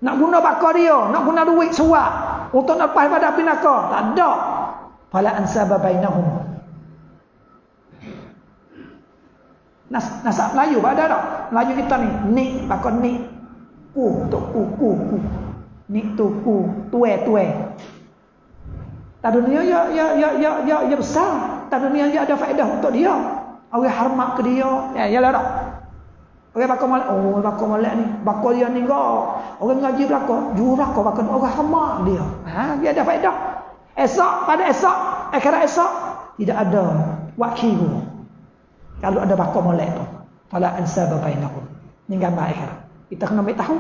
Nak guna bakar dia, nak guna duit suap untuk nak lepas pada api neraka, tak ada. Fala ansaba bainahum. Nasab Melayu ada tak? Melayu kita ni bakar ni. Untuk ku. Ni tu ku, tue. Tak dunia ya besar. Tak dunia ya ada faedah untuk dia. Orang hormat ke dia. Ya lah tak? Orang bakal molek ni. Bakal dia ni kau. Orang ngaji belakang. Juru belakang bakal orang hormat dia. Dia ada faedah. Pada esok. Akhirat esok. Tidak ada wakil. Kalau ada bakal molek tu. Fala ansaba bainahum. Ini gambar akhirat. Kita kena ambil tahu.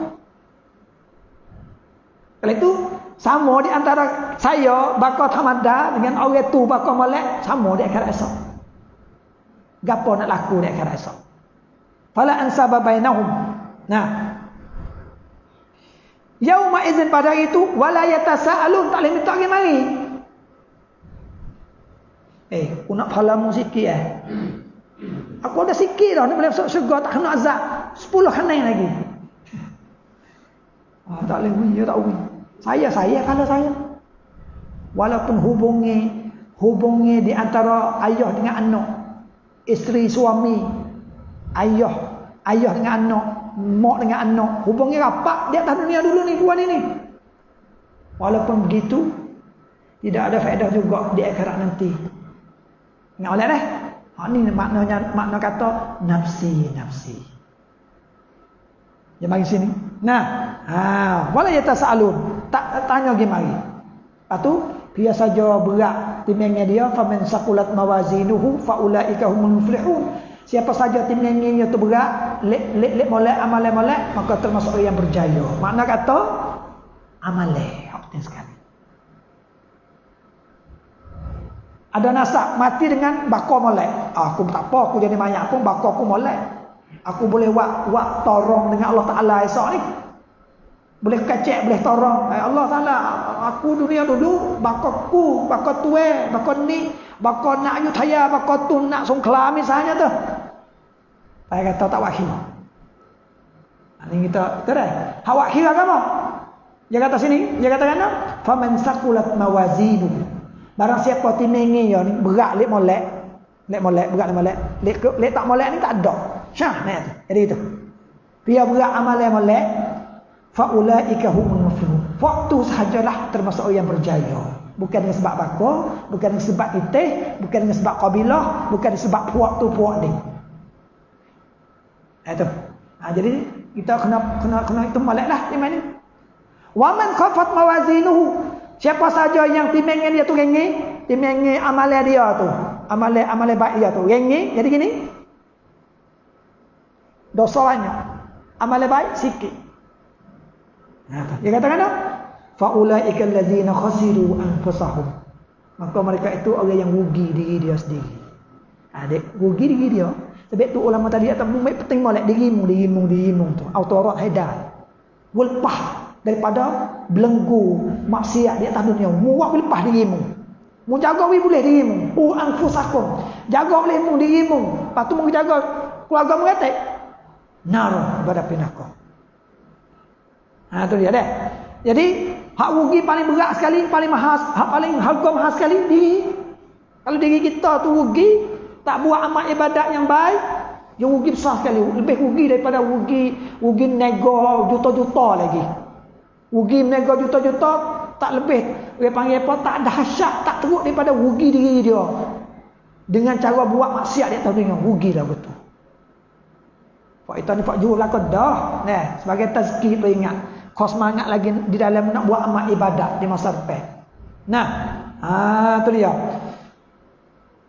Kalau itu sama di antara saya bakal tamada dengan orang tu bakal molek. Sama di akhirat esok. Gapo nak laku di akhirat esok. Fala ansaba bainahum. Nah, yauma idzin pada itu wala yatasaalun, tak boleh minta lagi mari. Aku nak falamu sikit Aku ada sikit dah, ni boleh masuk syurga, tak kena azab. 10 kena lagi. Tak boleh wui, tak wui. Saya kalau saya. Walaupun hubungi di antara ayah dengan anak, isteri suami, ayah dengan anak, mak dengan anak, hubungi rapat di atas dunia dulu ni, dua ni. Walaupun begitu, tidak ada faedah juga di akhirat nanti. Ingat oleh dah? Ini makna kata nafsi. Dia mari sini. Nah, wala yatasaalun. Tak tanya lagi mari. Lepas tu, dia saja berat timbangan dia, faman saqulat mawazinuhu faulaika humul muflihun. Siapa saja timbangannya tu berat, lek molek amal-amal, maka termasuk orang yang berjaya. Makna kata amale, penting sekali. Ada nasab mati dengan bakar molek. Aku tak apa, aku jadi mayat pun bakar aku molek. Aku boleh buat tolong dengan Allah Taala esok ni. Boleh kacak, boleh tolong. Allah Taala, aku dunia dulu bakar tuai, bakar ni, bakar nak Ayutthaya, bakar tu nak Songkhla misalnya tu. Saya kata tak wakil. Ini kita dah. Hak wakil agama. Dia kata sini, dia kata kena, faman saqulat mawazinu. Barang siapa timbangnya ya ni berat lek molek, berat lek molek. Lek tak molek ni tak ada. Syah ni tu. Jadi itu. Dia berat amal molek, faulaika humul muflihun. Waktu sahajalah termasuk orang yang berjaya. Bukan dengan sebab bakar, bukan dengan sebab itih, bukan dengan sebab kabilah, bukan dengan sebab puak tu puak ni. Itu. Jadi kita kena itu moleklah iman ni. Wa man khafat mawazinuhu. Siapa saja yang timbangan dia tu ringi, timbangan amalan dia tu, amalan baik dia tu ringi, jadi gini. Dosa banyak. Amalan baik sikit. Dia katakan apa? Faulaika allazina khasiru anfusahum. Maka mereka itu orang yang rugi diri dia sendiri. Rugi diri dia. Sebab tu ulama tadi atas mumit penting molek dirimu tu. Autorat haidar. Welpah daripada belenggu maksiat di atas dunia. Muak welpah dirimu. Mu jaga boleh dirimu. Anfusakum. Jaga boleh dirimu. Lepas tu mu jaga keluarga mu kata. Nar pada pinaka. Tu dia dah. Jadi hak rugi paling berat sekali, paling mahal, hak paling harga mahal sekali diri. Kalau diri kita tu rugi, tak buat amal ibadat yang baik, yang rugi besar sekali. Lebih rugi daripada rugi nego juta-juta lagi. Rugi nego juta-juta tak lebih. Dia panggil apa? Tak dahsyat, tak teruk daripada rugi diri dia. Dengan cara buat maksiat dia tahu dengan rugi lah betul. Pak itu ni pak juru lakon dah. Nah, sebagai tazkir peringat. Kau semangat lagi di dalam nak buat amal ibadat di masa depan. Nah, tu dia.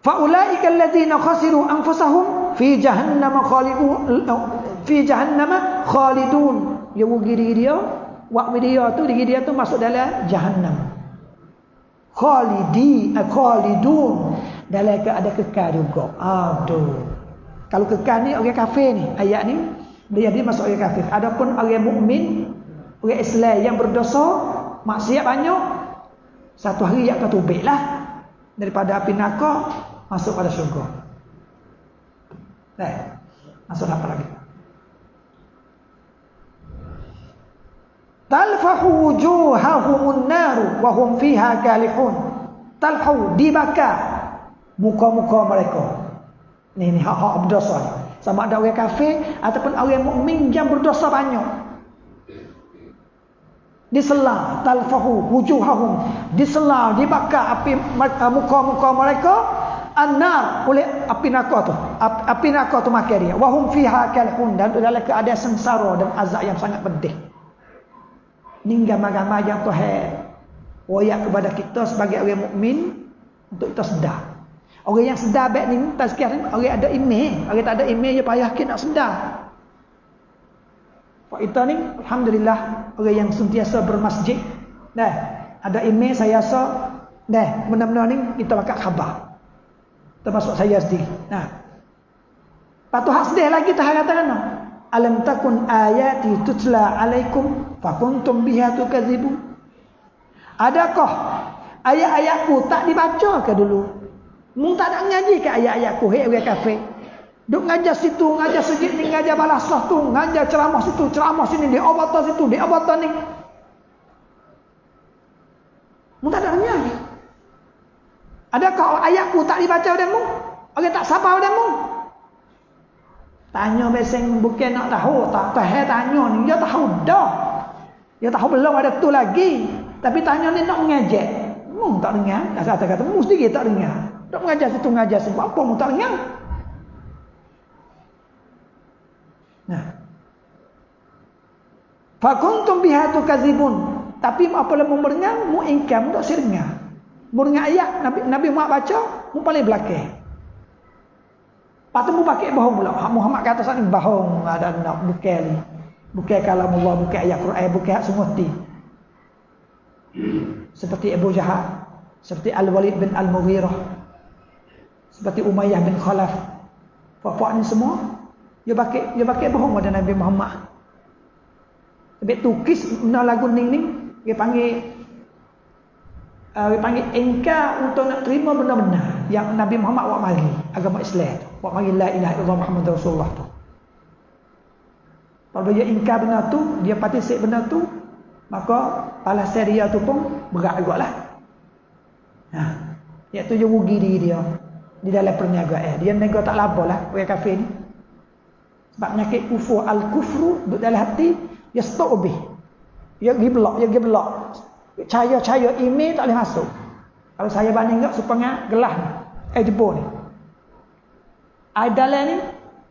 Faulaika allazina khasiru anfusahum fi jahannam khalidun. Ya rugi diri dia, waktu diri dia tu masuk dalam jahannam. Khalidun. Dalam ada kekal juga. Aduh. Kalau kekal ni orang kafir ni, ayat ni dia masuk orang kafir. Adapun orang mukmin, orang Islam yang berdosa, maksiat banyak, satu hari akan tubiklah daripada api neraka masuk pada syurga. Masuk apa lagi? Talfahu wujuhahumun naru wa hum fiha kalihun. Talfahu dibakar muka-muka mereka. Ni hak berdosa ni. Sama ada orang kafir ataupun orang mukmin yang berdosa banyak. Disela talfahu wujuhahum, disela dibakar api muka-muka mereka annar oleh api neraka tu. Api neraka tu makan dia. Wa hum fiha kalihun, dan dalam keadaan sengsara dan azab yang sangat pedih. Ni gambar-gambar yang Tuhan wayak kepada kita sebagai orang mukmin untuk kita sedar. Orang yang sedar baik ni tazkiyah ni, orang ada iman, orang tak ada iman dia payah kita nak sedar. Pak kita ni alhamdulillah orang yang sentiasa bermasjid. Dah, ada iman saya rasa dah benar-benar ni kita bakal khabar. Termasuk saya sendiri. Nah. Patu hak sedih lagi tak katakan. Alam takun ayati tutla alaikum fakuntum biha tukadzibun. Adakah ayat-ayatku tak dibaca ke dulu? Mu tak nak ngaji ke ayat-ayatku, hei orang kafir? Duk ngajar situ, ngajar sejid ni, ngajar balasah tu, ngajar ceramah situ, ceramah sini, dia abata situ, dia abata ni. Mu tak ada dengar. Adakah ayatku tak dibaca olehmu? Orang tak sabar olehmu? Tanya beseng bukan nak tahu, tak faham tanya ni, dia tahu dah. Dia tahu belum ada tu lagi. Tapi tanya ni nak mengajar. Mu tak dengar. Kata-kata mu sendiri tak dengar. Nak mengajar situ, mengajar situ. Apa mu tak dengar? Nah. Fakuntum biha tukazibun. Tapi apabila mu mendengar, mu ingkar, mu tak dengar. Mu dengar ayat Nabi Muhammad baca, mu paling belakang. Lepas tu mu pakai bohong pula. Muhammad kata saat ni bohong, ada nak bukan. Bukan kalamullah, bukan ayat Quran, bukan semua ti. Seperti Abu Jahal, seperti Al-Walid bin Al-Mughirah, seperti Umayyah bin Khalaf. Puak-puak ni semua dia pakai bohong pada Nabi Muhammad. Sebab tukis benda lagu ning-ning dia panggil engkar untuk nak terima benda-benda yang Nabi Muhammad buat mari agama Islam, buat mari la ilaha illallah Muhammadur Rasulullah tu. Kalau dia ingkar benda tu, dia patisik benda tu, maka balasan dia tu pun berat jugalah. Iaitu dia rugi diri dia di dalam perniagaan. Dia nego tak labalah orang kafir ni. Sebab penyakit kufur, al-kufru duduk dalam hati, dia stop lebih. Dia pergi belak. Cahaya email tak boleh masuk. Kalau saya banding tak supaya gelas ni, jebol ni. Air dalam ni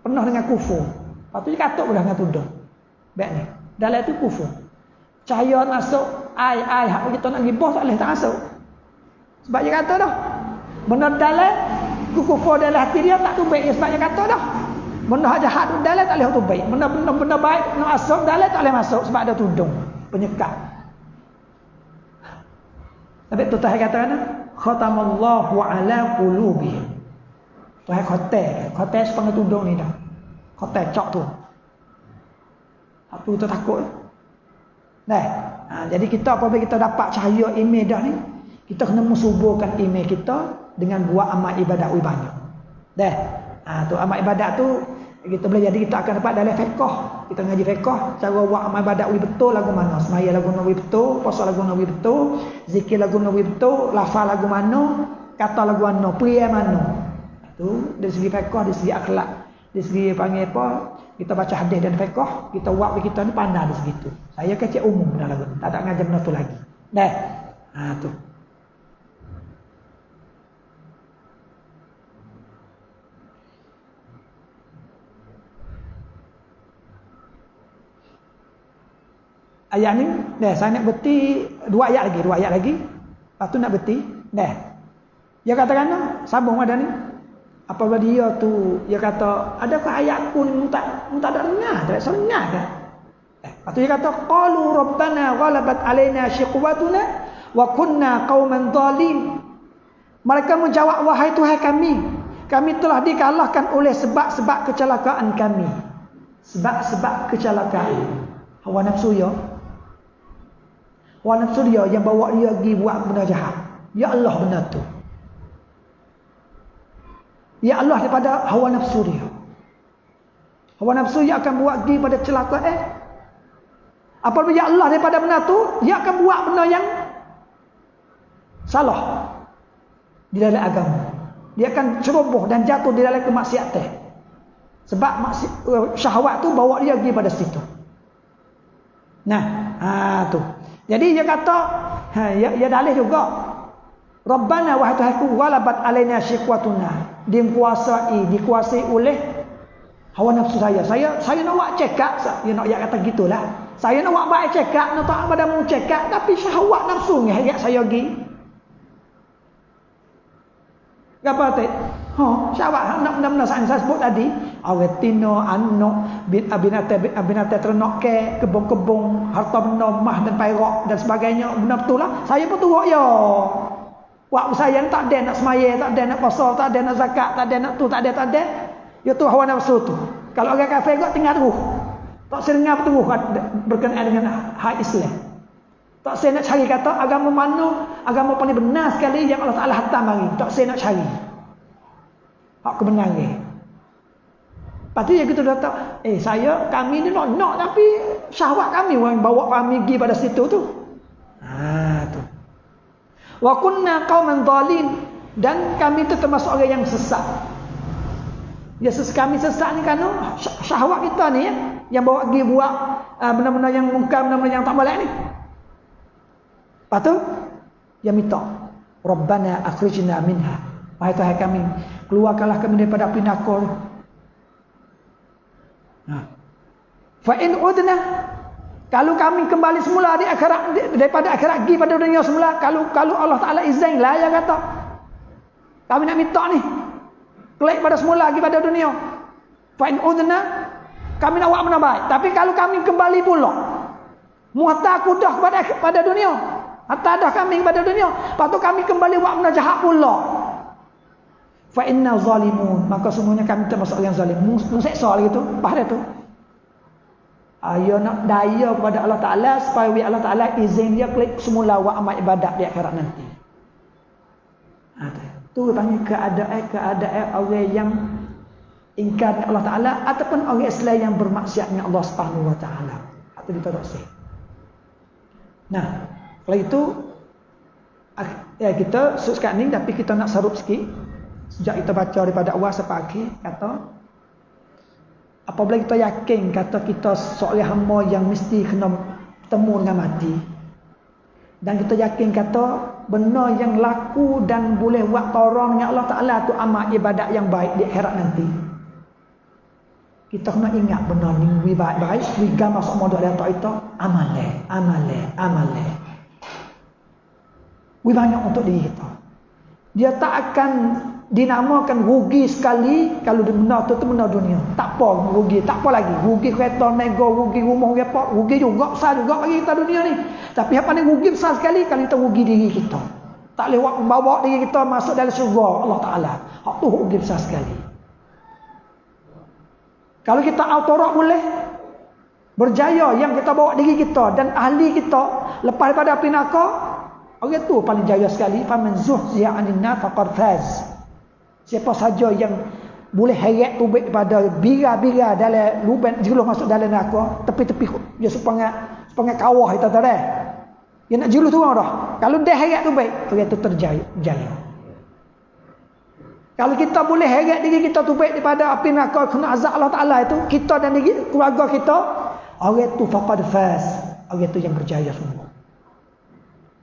penuh dengan kufur. Lepas tu dia katuk pula dengan tudung. Baik ni. Dalam tu kufur. Cahaya masuk, air hak kita nak pergi bos tak boleh tak masuk. Sebab dia kata dah, benda dalam kufur dalam hati dia tak tu baik. Sebab dia kata dah, benda jahat tu dalam tak boleh tu baik. Benda baik nak masuk dalam tak boleh masuk sebab ada tudung penyekat. Tapi tu Tuhan kata kan, khatamallahu ala qulubihim. Tuhan khotel sepengah tudung ni dah. Khotel cok tu. Apa tu takut. Jadi kita apabila kita dapat cahaya iman dah ni, kita kena mensuburkan iman kita dengan buat amal ibadat banyak. Tu amal ibadat tu kita boleh jadi kita akan dapat dalam fiqh. Kita ngaji fiqh, cara buat amal ibadat betul lagu mana, semaya lagu nabi betul, puasa lagu nabi betul, zikir lagu nabi betul, lafaz lagu mana, kata lagu mana, pria mana. Tu dari segi fiqh, dari segi akhlak, dari segi panggil apa, kita baca hadis dan fiqh, kita buat kita ni pandai di segitu. Saya kecil umum benda lagu ni, tak ada ngajar benda tu lagi. Tu. Ayat ni, saya nak berti dua ayat lagi. Lepas tu nak berti. Dia katakan, sambung ada ni. Apabila dia tu, dia kata, adakah ayatku ni tak ada dengar? Tak ada dengar kan? Lepas tu dia kata, qalu rabbana ghalabat alaina syiqwatuna wa kunna qauman zalim. Mereka menjawab, wahai Tuhan kami telah dikalahkan oleh sebab-sebab kecelakaan kami. Sebab-sebab kecelakaan. Hawa nafsu ya. Hawa nafsu dia yang bawa dia pergi buat benda jahat. Ya Allah benda tu. Ya Allah daripada hawa nafsu dia. Hawa nafsu dia akan buat pergi pada celaka. Apabila ya Allah daripada benda tu, dia akan buat benda yang salah di dalam agama. Dia akan ceroboh dan jatuh di dalam kemaksiatan. Sebab syahwat tu bawa dia pergi pada situ. Tu. Jadi dia kata, ya dalih juga. Rabbana wahai Tuhanku, ghalabat alaina syiqwatuna. Dikuasai oleh hawa nafsu saya. Saya nak buat cekak, dia nak kata gitulah. Saya nak buat baik cekak, nak tak padamu cekak, tapi syahwat nafsu ni hayat saya pergi. Apa tu? Syahwat nak benda-benda saya sebut tadi, awetino, anok, binatang ternak ke, kebun-kebun, harta benda, mah dan perak dan sebagainya, benda betul lah. Saya pun turut ya. Waktu saya tak ada nak semaya, tak ada nak puasa, tak ada nak zakat, tak ada nak tu, tak ada. Ya tu hawa nafsu tu. Kalau orang kafir kau tinggal terus. Tak serengat terus berkenaan dengan hak Islam. Tak saya nak cari kata agama mana, agama paling benar sekali yang Allah Taala hantar mari. Tak saya nak cari hak kebenaran. Lepas tu ya kita datang, kami ni nak tapi syahwat kami orang bawa kami pergi pada situ tu. Tu. Wa kunna qauman dhalin, dan kami tu termasuk orang yang sesat. Ya kami sesat ni kan syahwat kita ni ya, yang bawa pergi buat benda-benda yang mungkar, benda-benda yang tak boleh ni. Lepas tu dia minta, Rabbana akhrijna minha. Wahai Tuhan kami, keluarkanlah kami daripada api neraka. Fa in udna, kalau kami kembali semula di akhirat, daripada akhirat pergi pada dunia semula, kalau Allah Taala izin lah ya kata, kami nak minta ni klik pada semula lagi pada dunia. Fa in udna, kami nak buat benda baik. Tapi kalau kami kembali pula, muhta kudah pada dunia, hatta dah kami pada dunia, lepas tu kami kembali buat benda jahat pula, fa inna zalimun, maka semuanya kami termasuk yang zalim. Seksa lagi tu, bahaya tu. Ayo nak daya kepada Allah Taala supaya Allah Taala izin dia klik semula buat amal ibadat di akhirat nanti. Tu panggil keadaan orang yang ingkar Allah Taala ataupun orang Islam yang bermaksiat dengan Allah Subhanahu Wa Taala. Itu kita tak sah. Nah, kalau itu kita sekarang ni, tapi kita nak sarup sikit. Sejak kita baca daripada awal sampai akhir, kata apabila kita yakin kata kita seorang hamba yang mesti kena bertemu dengan mati, dan kita yakin kata benda yang laku dan boleh buat tolong dengan Allah Ta'ala tu amal ibadat yang baik di akhirat nanti, kita kena ingat benda ni baik-baik wiga masuk modal dan tak itu amale banyak untuk diri kita. Dia tak akan dinamakan rugi sekali kalau benda tu benda dunia. Tak apa rugi, tak apa lagi. Rugi kereta nego, rugi rumah, rugi juga besar juga bagi kita dunia ni. Tapi apa ni rugi besar sekali kalau kita rugi diri kita. Tak lewat membawa diri kita masuk dalam syurga Allah Taala. Hak tu rugi besar sekali. Kalau kita autorak boleh berjaya yang kita bawa diri kita dan ahli kita lepas daripada api neraka, orang tu paling jaya sekali. Faman zuhziya 'anil nar faqad faz. Siapa saja yang boleh heret tubik pada bira-bira dalam lubang jeluh masuk dalam neraka, tepi-tepi dia sepangat kawah kita tak ada. Dia nak jeluh tu orang dah. Kalau dia heret tubik, dia tu terjaya. Kalau kita boleh heret diri kita tubik daripada api neraka kena azab Allah Taala itu, kita dan diri keluarga kita, orang tu faqad faz. Orang tu yang berjaya semua.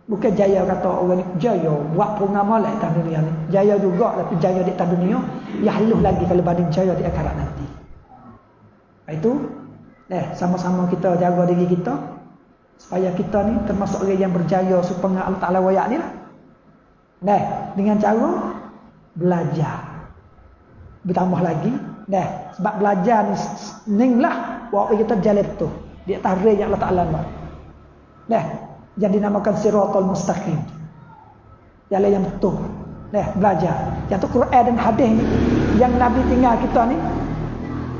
Bukan jaya kata orang ni jaya buat program molek dalam dunia ni. Jaya juga tapi jaya di dalam dunia ya halus lagi kalau banding jaya di akhirat nanti. Itu sama-sama kita jaga diri kita supaya kita ni termasuk orang yang berjaya supaya Allah Taala wayak ni lah. Dengan cara belajar. Bertambah lagi, sebab belajar ni lah buat kita jalan tu. Di atas rel yang Allah Taala nak. Yang dinamakan siratal mustaqim, jalan yang betul. Belajar yang tu Quran dan hadis ni yang Nabi tinggal kita ni,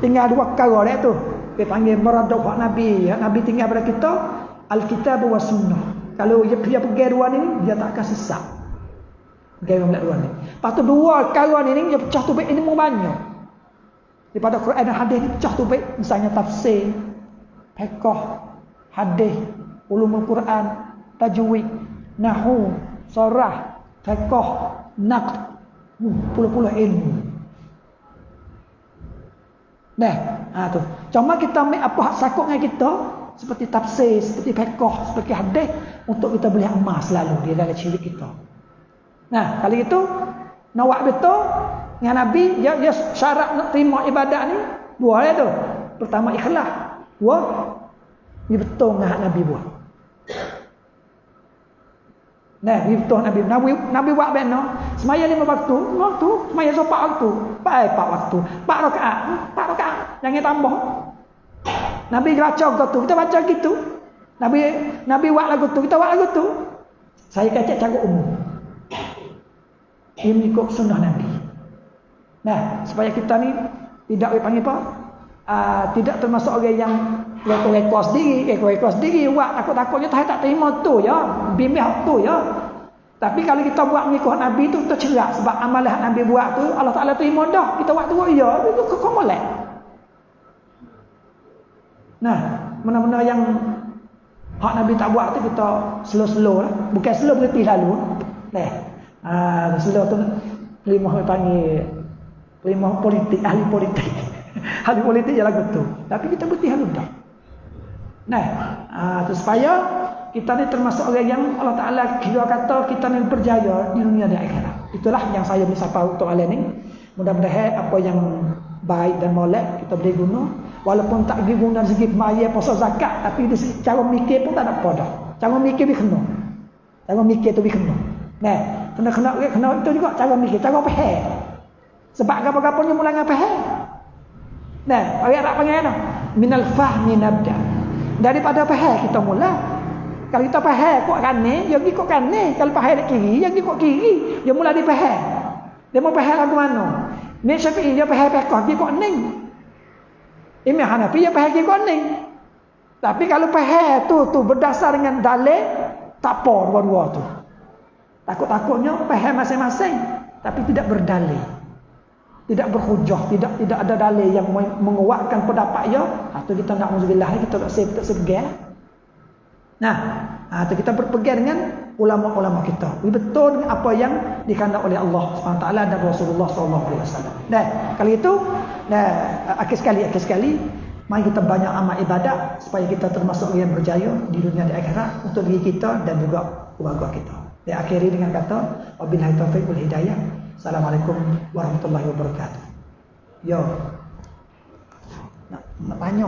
tinggal dua perkara dia tu dia panggil meradaf Nabi. Nabi tinggal pada kita Alkitab wa sunnah. Kalau dia pergi dua ni dia tak akan sesat. Pergi dua ni. Lepas tu dua perkara ni dia pecah tubik ini mau banyak daripada Quran dan hadis ni, pecah tubik. Misalnya tafsir, fiqh, hadis, ulumul Quran, tajwid, nahwu, sarah, fiqh, naqd, puluh-puluh ilmu. Tu. Cuma kita ambil apa hak sakut dengan kita seperti tafsir, seperti fiqh, seperti hadis untuk kita boleh amal selalu di dalam hidup kita. Kali itu nak buat betul dengan Nabi, dia syarat nak terima ibadat ni dua dia tu. Pertama ikhlas, dua dia betul dengan Nabi buat. Dia betul Nabi buat benar. Semaya 5 waktu, semaya 4 waktu, 4 waktu, 4 rakaat, jangan tambah. Nabi baca gitu, kita baca gitu. Nabi buat lagu tu, kita buat lagu tu. Saya kata cara umum. Ia mengikut sunnah Nabi. Supaya kita ni tidak dipanggil apa? Tidak termasuk orang yang rekor sendiri buat takut-takutnya tak terima tu ya, bimbang tu ya. Tapi kalau kita buat mengikut Nabi tu kita cerak sebab amalan Nabi buat tu Allah Taala terima dah. Kita buat tu ya, itu kok molek. Nah, mana-mana yang hak Nabi tak buat tu kita slow-slow lah. Bukan slow berhenti lalu. Slow tu limah panggil limah politik, ahli politik. Ahli politik je lagu tu. Tapi kita berhenti lalu dah. Tu supaya kita ni termasuk orang yang Allah Ta'ala kira kata kita ni berjaya di dunia dan akhirat. Itulah yang saya bisa tahu untuk kalian ni. Mudah-mudahan apa yang baik dan molek kita boleh guna. Walaupun tak pergi guna segi pembayar puasa zakat, tapi dari cara mikir pun tak ada apa dah. Cara mikir dia kena. Cara mikir tu dia kena. Kena itu juga cara mikir, cara faham. Sebab apa-apanya mula dengan faham. Orang Arab panggil apa? Minal fahmi nabda. Daripada faham kita mula. Kalau kita faham kok kanan, dia pergi kok kanan. Kalau faham dekat kiri, dia pergi kok kiri. Dia mula di faham. Dia mau faham lagu mana? Ni Syafi'i dia faham fiqh, dia kok ning. Imam Hanafi dia faham kok ning. Tapi kalau faham tu berdasar dengan dalil, tak apa dua-dua tu. Takut-takutnya faham masing-masing, tapi tidak berdalil. Tidak berhujah, tidak ada dalil yang menguatkan pendapat dia. Tu kita nak auzubillah, kita tak segar. Tu kita berpegang dengan ulama-ulama kita. Betul dengan apa yang dikandang oleh Allah SWT dan Rasulullah SAW. Kali itu, akhir sekali, mari kita banyak amal ibadat supaya kita termasuk yang berjaya di dunia dan akhirat untuk diri kita dan juga keluarga kita. Dan akhiri dengan kata, wabillahi taufiq wal hidayah. Assalamualaikum warahmatullahi wabarakatuh. Yo. Nak tanya